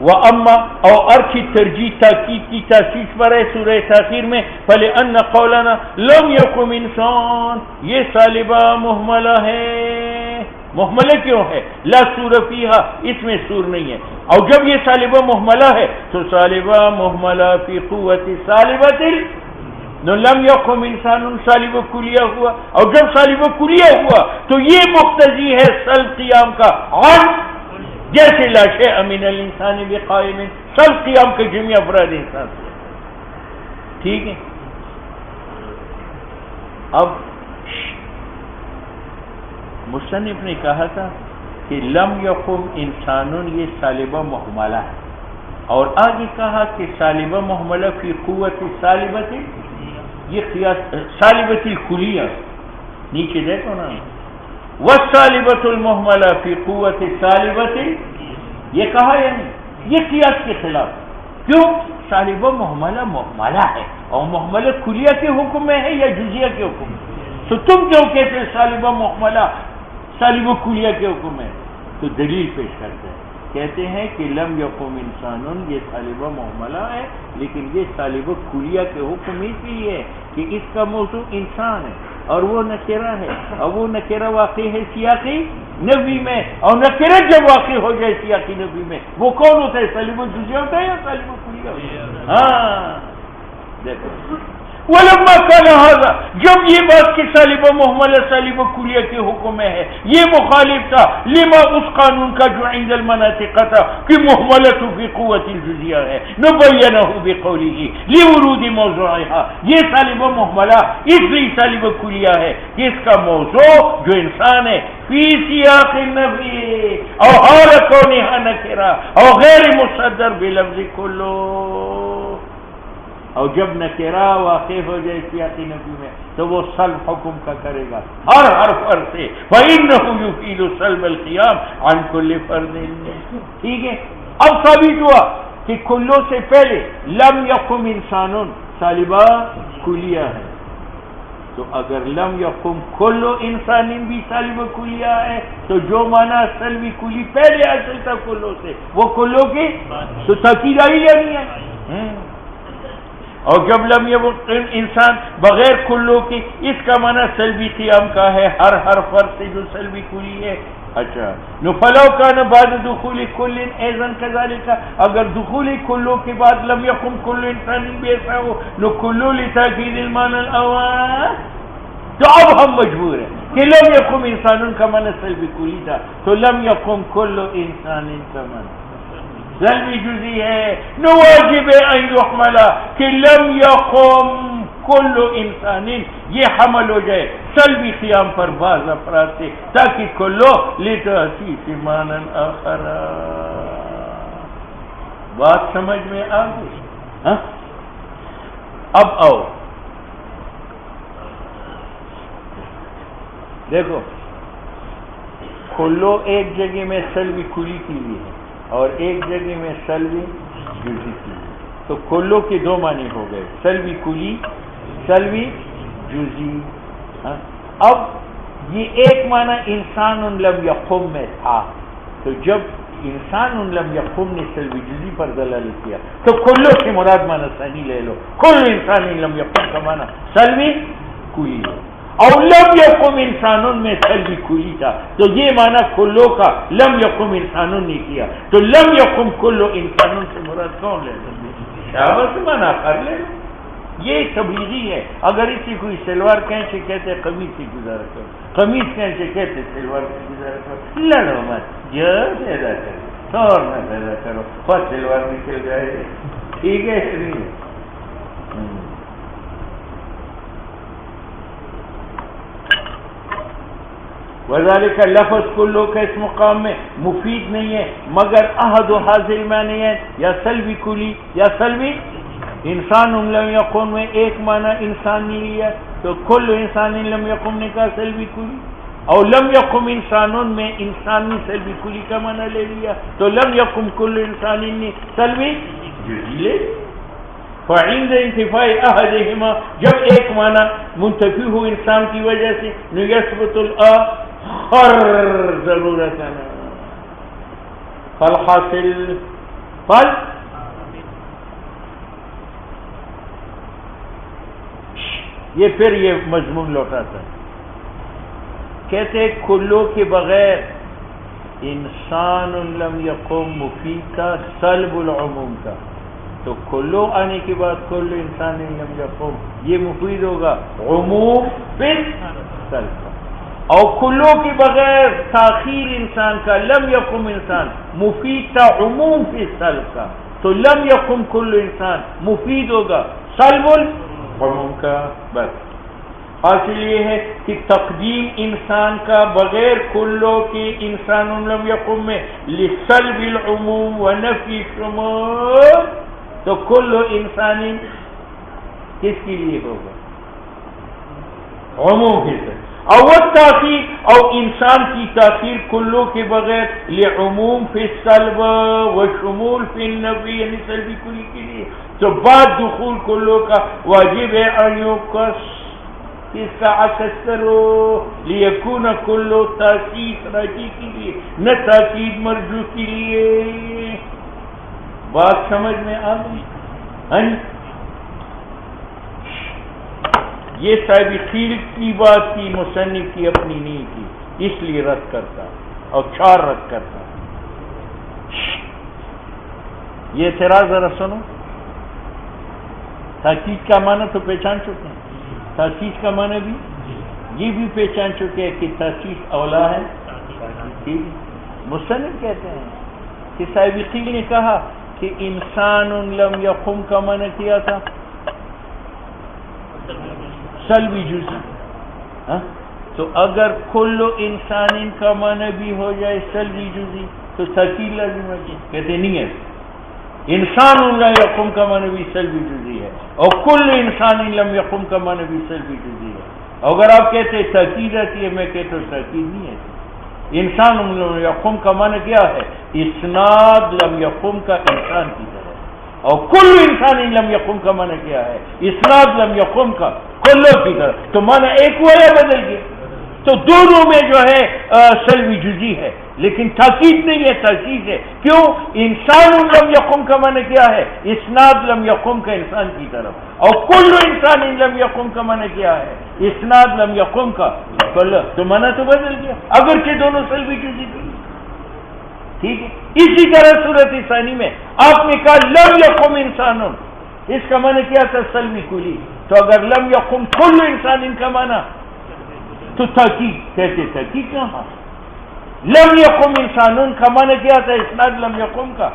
وَأَمَّا اور ارچی ترجیح تاکید کی تاسیس پر ہے سورہ تاخیر میں، فَلِأَنَّ قَوْلَنَا لَمْ يَقُمْ إِنسَانٌ، یہ سالبہ محملہ ہے. محملہ کیوں ہے؟ لا سور فیہا، اس میں سور نہیں ہے. اور جب یہ سالبہ محملہ ہے تو سالبہ محملہ فی قوت سالبۃ نو لم یقم انسان سالب کلیہ ہوا، اور جب سالب کلیہ ہوا تو یہ مقتضی ہے سلب قیام کا عن، جیسے لا شیء من الانسان بقائم، سلب قیام کے جمعی افراد انسان سے. ٹھیک ہے. اب مصنف نے کہا تھا کہ لم یقم انسان یہ سالبہ محملہ ہے، اور آگے کہا کہ سالبہ محملہ فی قوت سالبۃ، یہ قیاس سالبۃ الکلیہ، نیچے دیکھو نا، والسالبۃ المحملہ فی قوت سالبۃ، یہ کہا یا نہیں؟ یہ قیاس کے خلاف. کیوں؟ سالبہ محملہ محملہ ہے، اور محملہ کلیہ کے حکم میں ہے یا جزیہ کے حکم میں؟ تو تم کیوں کہتے سالبہ محملہ سالبہ کلیہ کے حکم میں؟ تو دلیل پیش کرتے ہیں، کہتے ہیں کہ لم یقم انسان یہ سالبہ محملہ ہے، لیکن یہ سالبہ کلیہ کے حکم اس لیے ہے کہ اس کا موضوع انسان ہے اور وہ نکرہ ہے، اور وہ نکرہ واقع ہے سیاقی نفی میں، اور نکرہ جب واقع ہو جائے سیاقی نفی میں وہ کون ہوتا ہے؟ سالبہ جزیہ ہوتا ہے یا سالبہ کلیہ ہوتا ہے؟ ہاں دیکھو، ولما كان هذا، جب یہ بات کہ سالبہ محملہ سالبہ کلیہ کے حکم میں ہے، یہ مخالف تھا لما اس قانون کا جو عند المناطق تھا کہ محملۃ فی قوت الجزیہ ہے، نبینہ بقوله لورود موضوعها، یہ سالبہ محملہ اس لیے سالبہ کلیہ ہے کہ اس کا موضوع جو انسان ہے فی سیاق النفی او حال کونها نکرہ او غیر مصدر بلفظ کلو، اور جب نکرہ واقع ہو جائے سیاقی نفی میں تو وہ سلب حکم کا کرے گا ہر فرد سے، فَإِنَّهُ يُفِيدُ سَلْبَ الْقِيَامِ عَنْ كُلِّ فَرْدٍ. ٹھیک ہے. اب ثابت ہوا کہ کلو سے پہلے لم یقم انسان سالبہ کلیہ ہے. تو اگر لم یقم کل انسان بھی سالب کلیہ ہے تو جو معنی سلبی کلی پہلے حاصل تھا کلو سے وہ کلو کی تو تاکید آئی یا نہیں ہے. اور جب لم یقم انسان بغیر کلو کی اس کا معنی سلبی قیام کا ہے ہر فرد سے جو سلبی کلی ہے. اچھا نو فلو کان بعد دخول کل ایضا کذالک اگر دخول کلو کے بعد لم یقم کل انسان بھی ایسا ہو نو کلو لتاکید المعنی الاول تو اب ہم مجبور ہیں کہ لم یقم انسان کا معنی سلبی کلی تھا تو لم یقم کل انسان کا معنی سلبی جزئی ہے. نو واجب ان یحمل کہ لم یقم کل انسان یہ حمل ہو جائے سلبی قیام پر بعض افراد سے تاکہ کلو لتحقیق معنی آخر. بات سمجھ میں آ گئی؟ ہاں اب آؤ دیکھو کلو ایک جگہ میں سلبی کلی کی لیے ہے اور ایک جگہ میں سلبی جزئی کی لیے. تو کلو کے دو معنی ہو گئے سلبی کلی سلبی جزئی. اب یہ ایک معنی انسان لم یقم میں تھا تو جب انسان لم یقم نے سلبی جزئی پر دلالت کیا تو کلو سے مراد معنی ثانی لے لو کل انسان لم یقم کا معنی سلبی کلی ہے اور لم یقم انسانون میں سلبی کلی تھا تو یہ معنی کلو کا لم یقم انسانون نے کیا تو لم یقم کلو انسانون سے مراد کون لے لیں شاباش معنی کر لے. یہ تبلیغی ہے. اگر اسی کوئی سلوار کینچے کہتے قمیص سے گزارا کرو قمیص کینچے کہتے سلوار سے گزارا کرو لڑو مت جو پیدا کرو شور نہ پیدا کرو بس سلوار نکل جائے ٹھیک ہے. وذالک لفظ کلو کا اس مقام میں مفید نہیں ہے مگر احد و حاضر معنی ہے یا سلبی کلی یا سلبی انسان لم یقم میں ایک معنی انسان نے لیا تو کل انسان لم یقم نے کہا سلبی کلی اور لم یقم انسانون میں انسان نے سلبی کلی کا معنی لے لیا تو لم یقم کل انسان نے سلبی جزئی لے. فعند انتفاء احدہما جب ایک معنی منتفی ہو انسان کی وجہ سے یثبت الاخر ضرورت فالحاصل فل یہ پھر یہ مضمون لوٹاتا ہے. کہتے کلو کے بغیر انسان لم یقم مفید کا سلب العموم کا تو کلو آنے کے بعد کل انسان لم یقم یہ مفید ہوگا عموم پھر سلب کا. اور کلو کے بغیر تاخیر انسان کا لم یقم انسان مفید تھا عموم پھر سلب کا تو لم یقم کل انسان مفید ہوگا سلب العموم کا. بس حاصل یہ ہے کہ تقدیم انسان کا بغیر کلو کے انسان لم یقم میں لسلب العموم و نفی شمول تو کلو انسانی کس کے لیے ہوگا عموم کے ساتھ اور وہ تاخیر اور انسان کی تاخیر کلو کے بغیر لعموم فی السلب و شمول فی النفی یعنی سلبی کلی کے لیے تو بعد دخول کلو کا واجب ہے ان یقص اس کا عکس کرو لیکون کلو تاکید راجی کے لیے نہ تاکید مرجو کے لیے. بات سمجھ میں آ گئی؟ یہ صاحب خیل کی بات کی مصنف کی اپنی نہیں کی اس لیے رد کرتا اور چار رد کرتا. یہ اعتراض ذرا سنو. تاکید کا معنی تو پہچان چکے ہیں تاسیس کا معنی بھی یہ بھی پہچان چکے ہیں کہ تاسیس اولا ہے. مصنف کہتے ہیں کہ صاحب خیل نے کہا کہ انسان لم یقم کا معنی کیا تھا سلبی جزئی تو اگر کل انسان کا معنی بھی ہو جائے سلبی جزئی تو تاکید لازم ہے. کہتے نہیں ہے انسان لم یقم کا معنی بھی سلبی جزئی ہے اور کل انسان لم یقم کا معنی بھی سلبی جزئی ہے. اگر آپ کہتے تاکید آتی ہے میں کہتا ہوں تاکید نہیں ہے. انسان لم یقم کا معنی کیا ہے اسناد لم یقم کا انسان کی طرح اور کل انسان لم یقم کا معنی کیا ہے؟ اسناد لم یقم کا کلو کی طرف، تو معنی ایک ہوا یا بدل گیا؟ تو دونوں میں جو ہے سلبی جزی ہے، لیکن تاکید نہیں ہے، تاکید ہے۔ کیوں؟ انسان لم یقم کا معنی کیا ہے؟ اسناد لم یقم کا انسان کی طرف، اور کل انسان لم یقم کا معنی کیا ہے؟ اسناد لم یقم کا کل، تو معنی تو بدل گیا اگرچہ دونوں سلبی جزی تھی۔ ٹھیک ہے، اسی طرح صورت ثانی میں آپ نے کہا لم یقم انسان، اس کا معنی کیا تھا؟ سلبی کلی، تو اگر لم یقم کل انسان ان کا معنی تو تاکید کہتے، تاکید کہاں؟ لم یقم انسان کا معنی کیا تھا؟ اسناد لم یقم کا،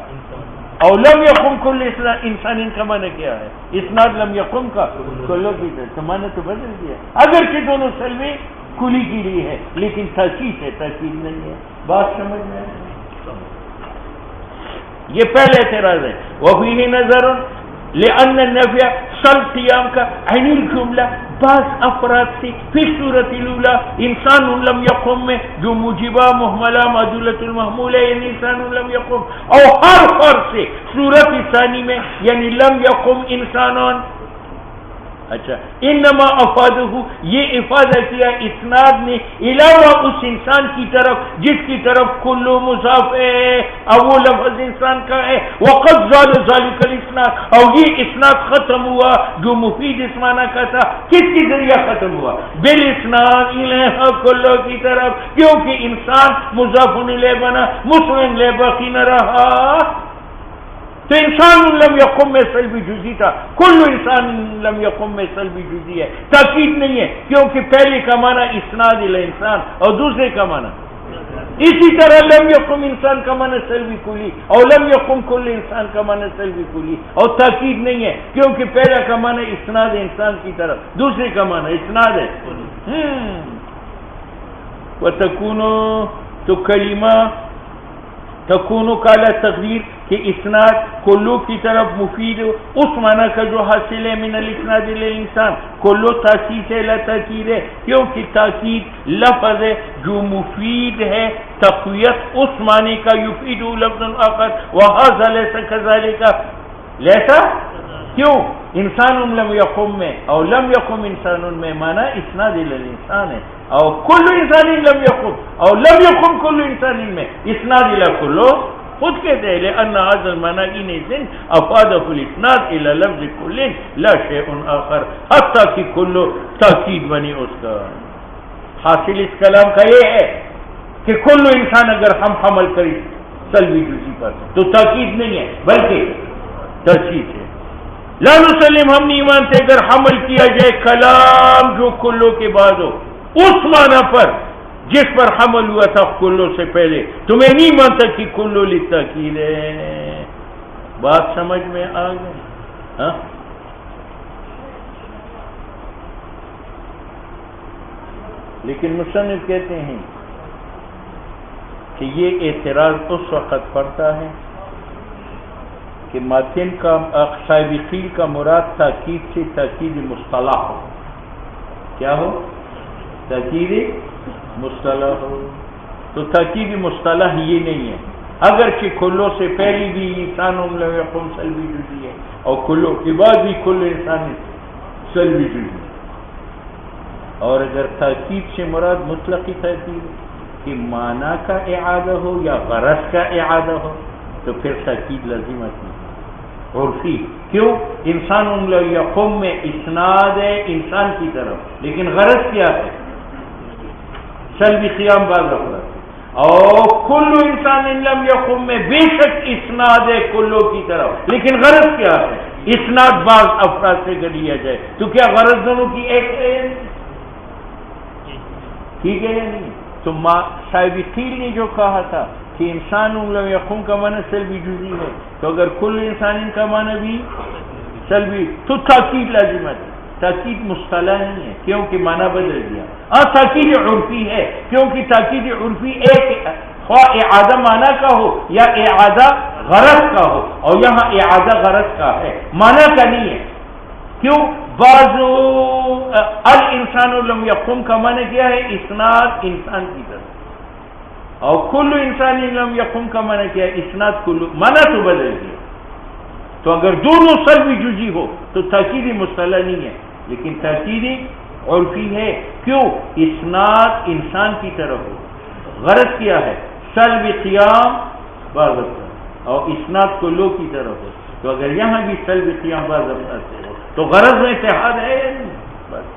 اور لم یقم کل انسان کا معنی کیا ہے؟ اسناد لم یقم کا کلو کی طرف، تو معنی تو بدل گیا اگرچہ دونوں سلبی کلی کے لیے ہے، لیکن تاکید ہے، تاکید نہیں ہے۔ بات سمجھ میں آئی؟ یہ پہلے اعتراض ہے۔ وفیہ نظر لأن النفی صلب قیام کا عین الجملہ بعض افراد سے فی صورت الاولی انسان لم یقم میں جو موجبہ محملہ معدولۃ المحمول ہے، یعنی انسان لم یقم، اور ہر فرد سے صورت ثانی میں یعنی لم یقم انسانون۔ اچھا، انما افادہ، یہ افادہ کیا اسناد نے علاوہ اس انسان کی طرف جس کی طرف کلو مضاف ہے، اور وہ لفظ انسان کا ہے، وقد زال ذلک الاسناد، اور یہ اسناد ختم ہوا جو مفید اسمانہ کا تھا، کس کی ذریعہ ختم ہوا؟ بالاسناد الیہ کلو کی طرف، کیونکہ انسان مضاف الیہ بنا، مسلم لے باقی نہ رہا، تو انسان لم یقم میں سلبی جزی تھا، کل انسان لم یقم میں سلبی جزی ہے، تاکید نہیں ہے، کیونکہ پہلے کا معنی اسناد الی انسان اور دوسرے کا معنی اسی طرح لم یقم انسان کا معنی سلبی کلی، اور لم یقم کل انسان کا معنی سلبی کلی، اور تاکید نہیں ہے کیونکہ پہلا کا معنی اسناد انسان کی طرف، دوسرے کا معنی اسناد ہے۔ وتکونو، تو کلمہ تکونو کالا تقدیر کہ اسناد کلو کی طرف مفید اس معنی کا جو حاصل ہے من الاسناد للانسان، کلو تاکید ہے، لا تاکید ہے، کیونکہ تاکید لفظ ہے جو مفید ہے تقویت اس معنی کا، یفید لفظ آخر وہذا لیس کذالک، لیسا کیوں؟ انسان لم یقم میں اور لم یقم انسان میں معنی اسناد للانسان ہے، اور کل انسان لم یقم اور لم یقم کل انسان میں اسناد الی کلو خود کہتے ہیں لأن هذا المعنى حينئذ افاده الاسناد الى لفظ كل لا شيء آخر، حتیٰ کہ کلو تاکید بنی اس کا۔ حاصل اس کلام کا یہ ہے کہ کل انسان اگر ہم حمل کریں سلبی جزی پر تو تاکید نہیں ہے بلکہ تاکید ہے۔ لا نسلم، ہم نہیں مانتے اگر حمل کیا جائے کلام جو کلو کے بعد ہو اس معنی پر جس پر حمل ہوا تھا کلو سے پہلے، تو میں نہیں مانتا کہ کلو للتاکید ہے۔ بات سمجھ میں آ گئی؟ ہاں، لیکن مصنف کہتے ہیں کہ یہ اعتراض اس وقت پڑتا ہے کہ ماتن کا صاحب قیل کا مراد تاکید سے تاکید مصطلح ہو۔ کیا ہو؟ تاکید مصطلح ہو، تو تاکید مصطلح یہ نہیں ہے، اگرچہ کلو سے پہلی بھی انسان لم یقم سلبی جزی ہے اور کلو کے بعد بھی کل انسان سلبی جزی، اور اگر تاکید سے مراد مطلقی تاکید کہ معنی کا اعادہ ہو یا غرض کا اعادہ ہو تو پھر تاکید لازم آتی ہے عرفی۔ کیوں؟ انسان لم یقم میں اسناد ہے انسان کی طرف، لیکن غرض کیا ہے؟ سلبی قیام بعض افراد، اور کل انسان لم یقم میں بے شک اسناد ہے کلو کی طرف، لیکن غرض کیا ہے؟ اسناد بعض افراد سے کر لیا جائے، تو کیا غرض دونوں کی ایک ہے؟ ٹھیک ہے یا نہیں؟ تو صاحب قیل نے جو کہا تھا کہ انسان لم یقم کا معنی سلبی جزی ہے، تو اگر کل انسان کا معنی بھی سلبی تو تاکید لازمت ہے، تاکید مصطلح نہیں ہے کیونکہ معنی بدل گیا۔ تاکید عرفی ہے کیونکہ تاکید عرفی ایک خواہ اعادہ معنی کا ہو یا اعادہ غرض کا ہو، اور یہاں اعادہ غرض کا ہے، معنی کا نہیں ہے۔ کیوں؟ بعض الانسان لم یقم کا معنی کیا ہے؟ اسناد انسان کی طرف، اور کل انسان لم یقم کا معنی کیا ہے؟ اسناد کل، معنی تو بدل گیا۔ تو اگر دونوں سلبی جزی ہو تو تاکیدی مصطلح نہیں ہے، لیکن تاکیدی عرفی ہے. کیوں؟ اسناد انسان کی طرف ہو. غرض کیا ہے؟ سلب قیام بعض اور اسناد کو لو کی طرف ہو. تو اگر یہاں بھی سلب قیام بعض سے ہو تو غرض میں اتحاد ہے یا نہیں؟ بس.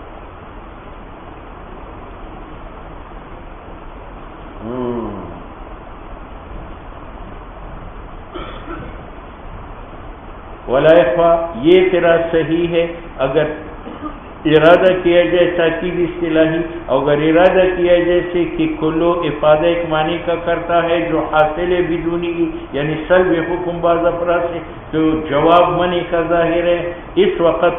ولا يخفى، یہ اعتراض صحیح ہے اگر ارادہ کیا جائے تاکید اصطلاحی، اگر ارادہ کیا جیسے کہ کلو افادہ ایک معنی کا کرتا ہے جو حاصل ہے بدونی یعنی سلب حکم بعض افراد سے، تو جواب منع کا ظاہر ہے. اس وقت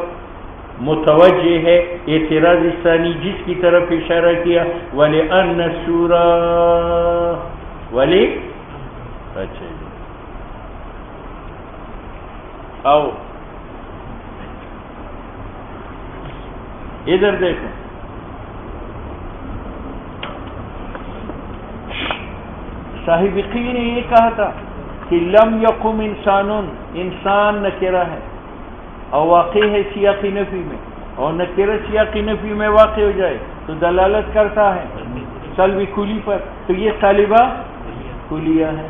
متوجہ ہے اعتراض ثانی جس کی طرف اشارہ کیا، وَلِأَنَّ السُّورَةَ ولی اچھا جی آؤ ادھر دیکھو. صاحب قی نے یہ کہا تھا کہ لم یقم انسان نکرہ ہے اور واقع ہے سیاقی نفی میں، اور نکرہ سیاقی نفی میں واقع ہو جائے تو دلالت کرتا ہے سلب کلی پر، تو یہ طالبہ کلیہ ہے.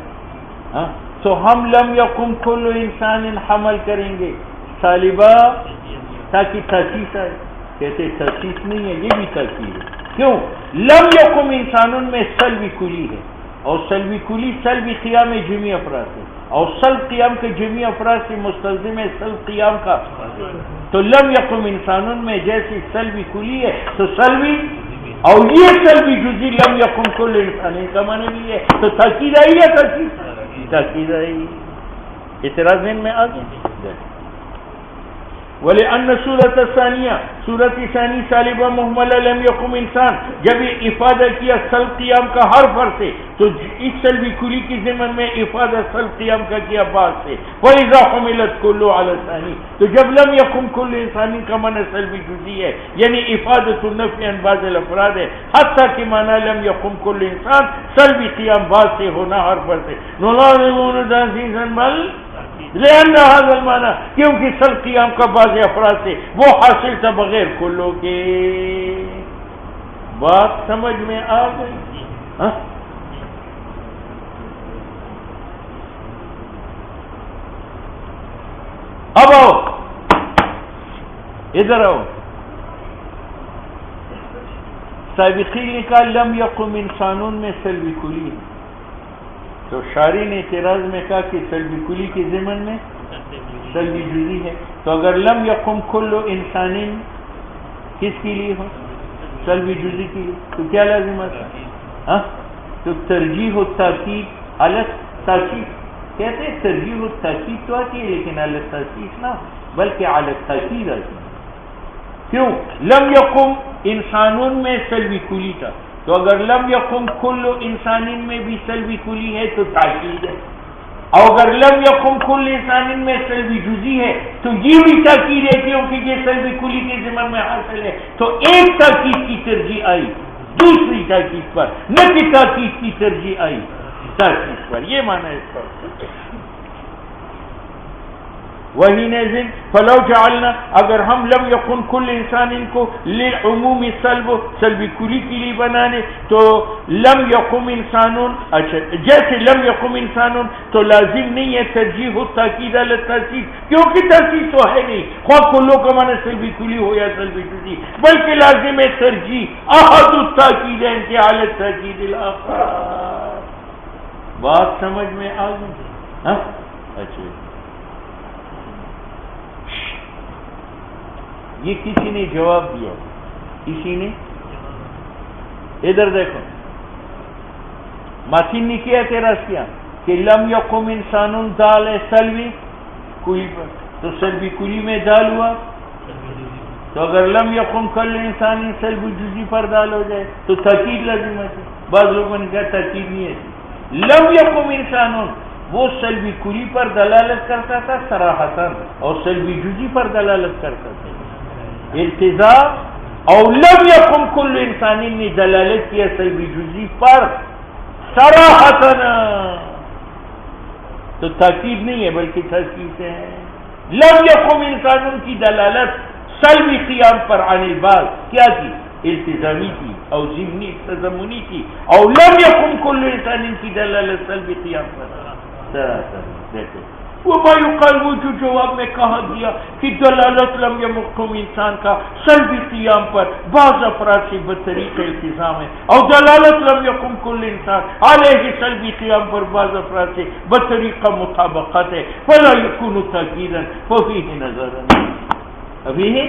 تو ہم لم یقم کل انسان حمل کریں گے طالبہ تاکہ تخصیص آئے. کہتے تخصیص نہیں ہے، یہ بھی تاکید ہے. کیوں؟ لم یقم انسان میں سلب کلی ہے، اور سلب کلی سلب قیام جمعی افراد ہے، اور سلب قیام کے جمعی افراد سے مستلزم ہے سلب قیام کا. تو لم یقم انسان میں جیسے سلب کلی ہے تو سلبی، اور یہ سلبی جزی لم یقم کل انسان کا معنی بھی ہے. تو تاکید آئی ہے، تاکید آئی. اعتراض میں آ گئے. وَلِأَنَّ سورۃ الثانیہ، سورۃ ثانی طالبہ محملہ لم یقم انسان، جب یہ افادہ کیا سلب قیام کا ہر فرد سے تو اس سلبی کلی کی ضمن میں افادہ سلب قیام کا کیا بعض سے. وَإِذَا حُمِلَتْ كُلُّ عَلَى الثَّانِي، تو جب لم یقم کل انسانی کا معنی سلبی جزئی ہے یعنی افادۃ النفی عن بعض الافراد ہے، حتیٰ کہ معنی لم یقم کل انسان سلبی قیام بعض سے ہونا ہر فرد سے. نُلَازِمُونَ دَازِيزًا بل لأن هذا المعنى، کیونکہ سلب قیام کا بعض افراد سے وہ حاصل تھا بغیر کلوں کے. بات سمجھ میں آ گئی؟ اب آؤ ادھر آؤ. سابقی نے کہا لم یقم انسانون میں سلب کلی ہے، تو شاری نے اعتراض میں کہا کہ سلب کلی کے ضمن میں سلب جزئی ہے. تو اگر لم یقم کل انسان کس کے لیے ہو؟ سلب جزئی کے لیے، تو کیا لازم ہے؟ تو ترجیح و تاکید الگ تاکید کہتے ہیں. ترجیح و تاکید تو آتی ہے لیکن الگ تاکید نہ بلکہ الگ تاکید آتی ہے. کیوں؟ لم یقم انسانون میں سلب کلی تھا، تو اگر لم یقم کل انسان میں بھی سلبی کلی ہے تو تاکید ہے، اور اگر لم یقم کل انسان میں سلبی جزئی ہے تو یہ بھی تاکید ہے کیونکہ یہ سلبی کلی کے ضمن میں حاصل ہے. تو ایک تاکید کی ترجیح آئی دوسری تاکید پر، نہ کہ تاکید کی ترجیح آئی تاکید پر. یہ معنی ہے اس کا. وہی نظر فلو جعلنا، اگر ہم لم یکن کل انسان کو للعموم سلب کلی کے لیے بنانے تو لم یقم انسانون، اچھا جیسے لم یقم انسانون تو لازم نہیں ہے ترجیح تاکید علی تاکید، کیونکہ تاکید تو ہے نہیں خواہ کلو کا معنی سلب کلی ہو یا سلب جزئی، بلکہ لازم ہے ترجیح احد التاکید علی تاکید الاخر. بات سمجھ میں آ گئی؟ اچھا یہ کسی نے جواب دیا، کسی نے ادھر دیکھو ماتین نے کیا اعتراض کیا کہ لم یقم انسان دال ہے سلبی کلی پر، تو سلبی کلی میں دال ہوا، تو اگر لم یقم کل انسان سلب جزئی پر دال ہو جائے تو تاکید لازم ہے. بعض لوگوں نے کہا تاکید نہیں ہے. لم یقم انسان وہ سلبی کلی پر دلالت کرتا تھا صراحتاً اور سلبی جزئی پر دلالت کرتا تھا التزام، اور لم یقم کل انسان نے دلالت کیا سلبی جزئی پر صراحتاً، تو تاکید نہیں ہے بلکہ تاکید ہے. لم یقم انسان کی دلالت سلبی قیام پر عن البعض کیا کی؟ التزامی کی او ضمنی تضمنی کی. اور لم یقم کل انسان کی دلالت سلبی قیام پر سراسر. دیکھو وما یقال وہ جو جواب میں کہا گیا کہ دلالت لم یقم انسان کا سلبی قیام پر بعض افراد سے بطریق التزام ہے اور دلالت لم یقم کل انسان علیہ سلبی قیام پر بعض افراد سے بطریق مطابقت ہے. فلا یکون تاکیدا ففیہ نظر. ابھی ہے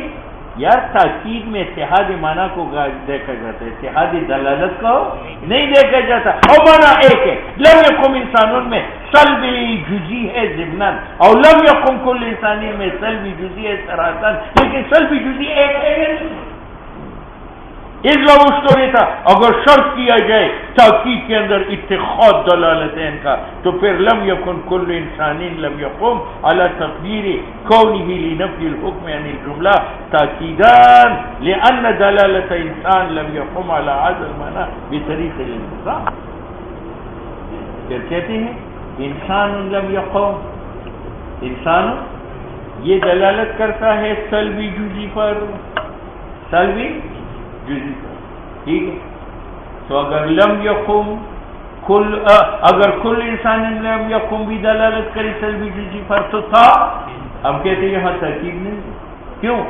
یار تاکید میں اتحاد معنی کو دیکھا جاتا ہے، اتحاد دلالت کو نہیں دیکھا جاتا. اور معنی ایک ہے، لم یقم انسانوں میں سلبی جزئی ہے ضمناً اور لم یقم کل انسانی میں سلبی جزئی ہے سراسر. لیکن سلبی جزئی ایک ہے. اس لوگ اسٹوری تھا اگر شرط کیا جائے تاکید کے اندر اتخاذ دلالتین کا تو پھر لم یکن کل انسان لم یقم علی تقدیر کونه لنفی الحکم یعنی الجملہ تاکیدان لان دلالت انسان لم یقم علی عدل معنی بطریق الانتظام. پھر کہتے ہیں انسان لم یقم، انسان یہ دلالت کرتا ہے سلبی جزئی پر، سلبی جزئی پر. ٹھیک ہے، تو اگر لم یقم اگر کل انسان لم یقم بھی دلالت کرے سلبی جزئی پر تو تھا. ہم کہتے ہیں یہاں ترکیب نہیں. کیوں؟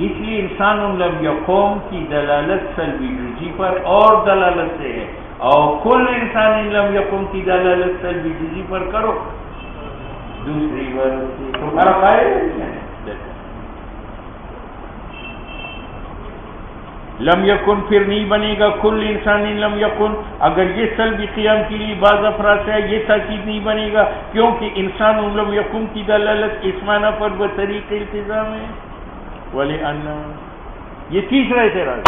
اس لیے انسان لم یقم کی دلالت سلبی جزئی پر اور دلالت سے ہے اور کل انسان لم یقم کی دلالت سلبی جزئی پر کرو دوسری بار تو فرق آئے. لم یکن پھر نہیں بنے گا کل انسان لم یکن اگر یہ سلبی قیام کے لیے بعض افراد سے یہ تاکید نہیں بنے گا کیونکہ انسان لم یکن کی دلالت اس معنی پر بطریق التزام ہے. وَلِأَنَّ یہ تیسرا اعتراض.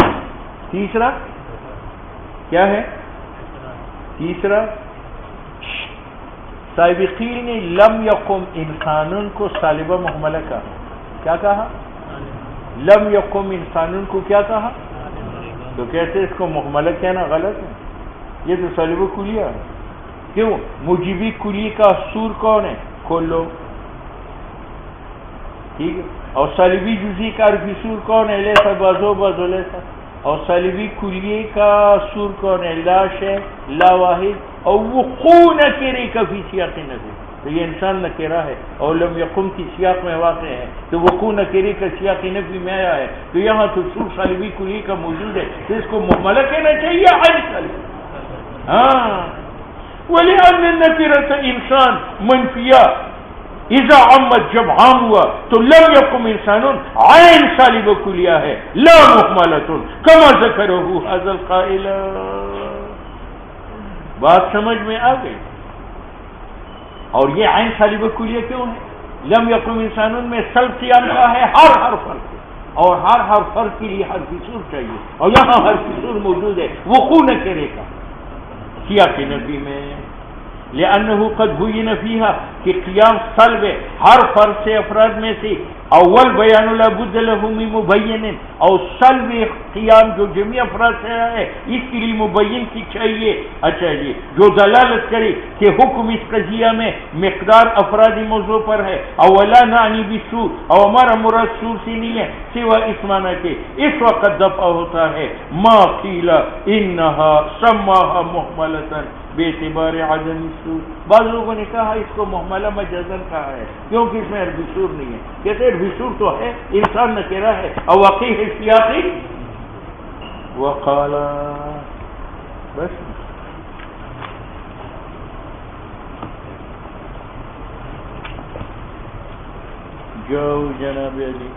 تیسرا کیا ہے؟ تیسرا سابقین نے لم یقم انسانن کو سالبہ محملہ کہا. کیا کہا؟ لم یقم انسانن کو کیا کہا؟ تو کہتے اس کو محملہ کہنا غلط ہے. یہ تو سالبہ کلیہ ہے. کیوں؟ موجبی کلی کا سور کون ہے؟ کھولو. ٹھیک ہے. اور سالبی جزئی کا عرفی سور کون ہے؟ لیسا بازو بازو لیسا. اور سالبی کلیے کا سور کون ہے؟ لا شے لا واحد. اور وقوع نکرے کا فی سیاق نفی تو یہ انسان نکرہ ہے اور لم یقم کی سیاق میں واقع ہے تو وقوع نکرے کا سیاق نفی میں آیا ہے تو یہاں تو سور سالبی کلیے کا موجود ہے تو اس کو محملہ کہنا چاہیے. ہاں وَلِأَنَّ النَّكِرَةَ انسان منفیہ اذا عمت جب عام ہوا تو لم یقم انسان عین سالب کلیہ ہے لا محملۃ کما ذکرہ ھذا القائل. بات سمجھ میں آ گئی. اور یہ عین سالب کلیہ کیوں ہے؟ لم یقم انسان میں سلب قیام کا ہے ہر فرق اور ہر فرق کے لیے حرف سور چاہیے اور یہاں حرف سور موجود ہے وقوع نہ کرے گا سیاق نفی میں. لأنه قد بین فیہا کہ قیام سلب ہے ہر فرق سے افراد میں سے. اول بیان لا بد له من مبین اور سلب قیام جو جميع افراد سے ہے اس کے لیے مبین کی چاہیے. اچھا جی جو دلالت کرے کہ حکم اس قضیہ میں مقدار افرادی موضوع پر ہے. اولا نعنی بالسور اور ہمارا مراد سور سے نہیں ہے سوا اس معنی کے اس وقت دفع ہوتا ہے ما قیل انها سماها محملۃ باعتبار عدم السور. بعض لوگوں نے کہا اس کو محملہ مجازن کہا ہے کیونکہ اس میں عربی سور نہیں ہے. کہتے عربی سور تو ہے انسان نکرہ ہے اور واقعی ہے سیاقی وقال بس. جاؤ جناب علی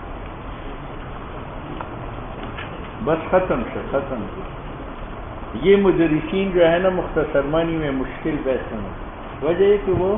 بس ختم ختم. یہ مدرسین جو ہے نا مختصر معنی میں مشکل بحث ہے. وجہ ہے کہ وہ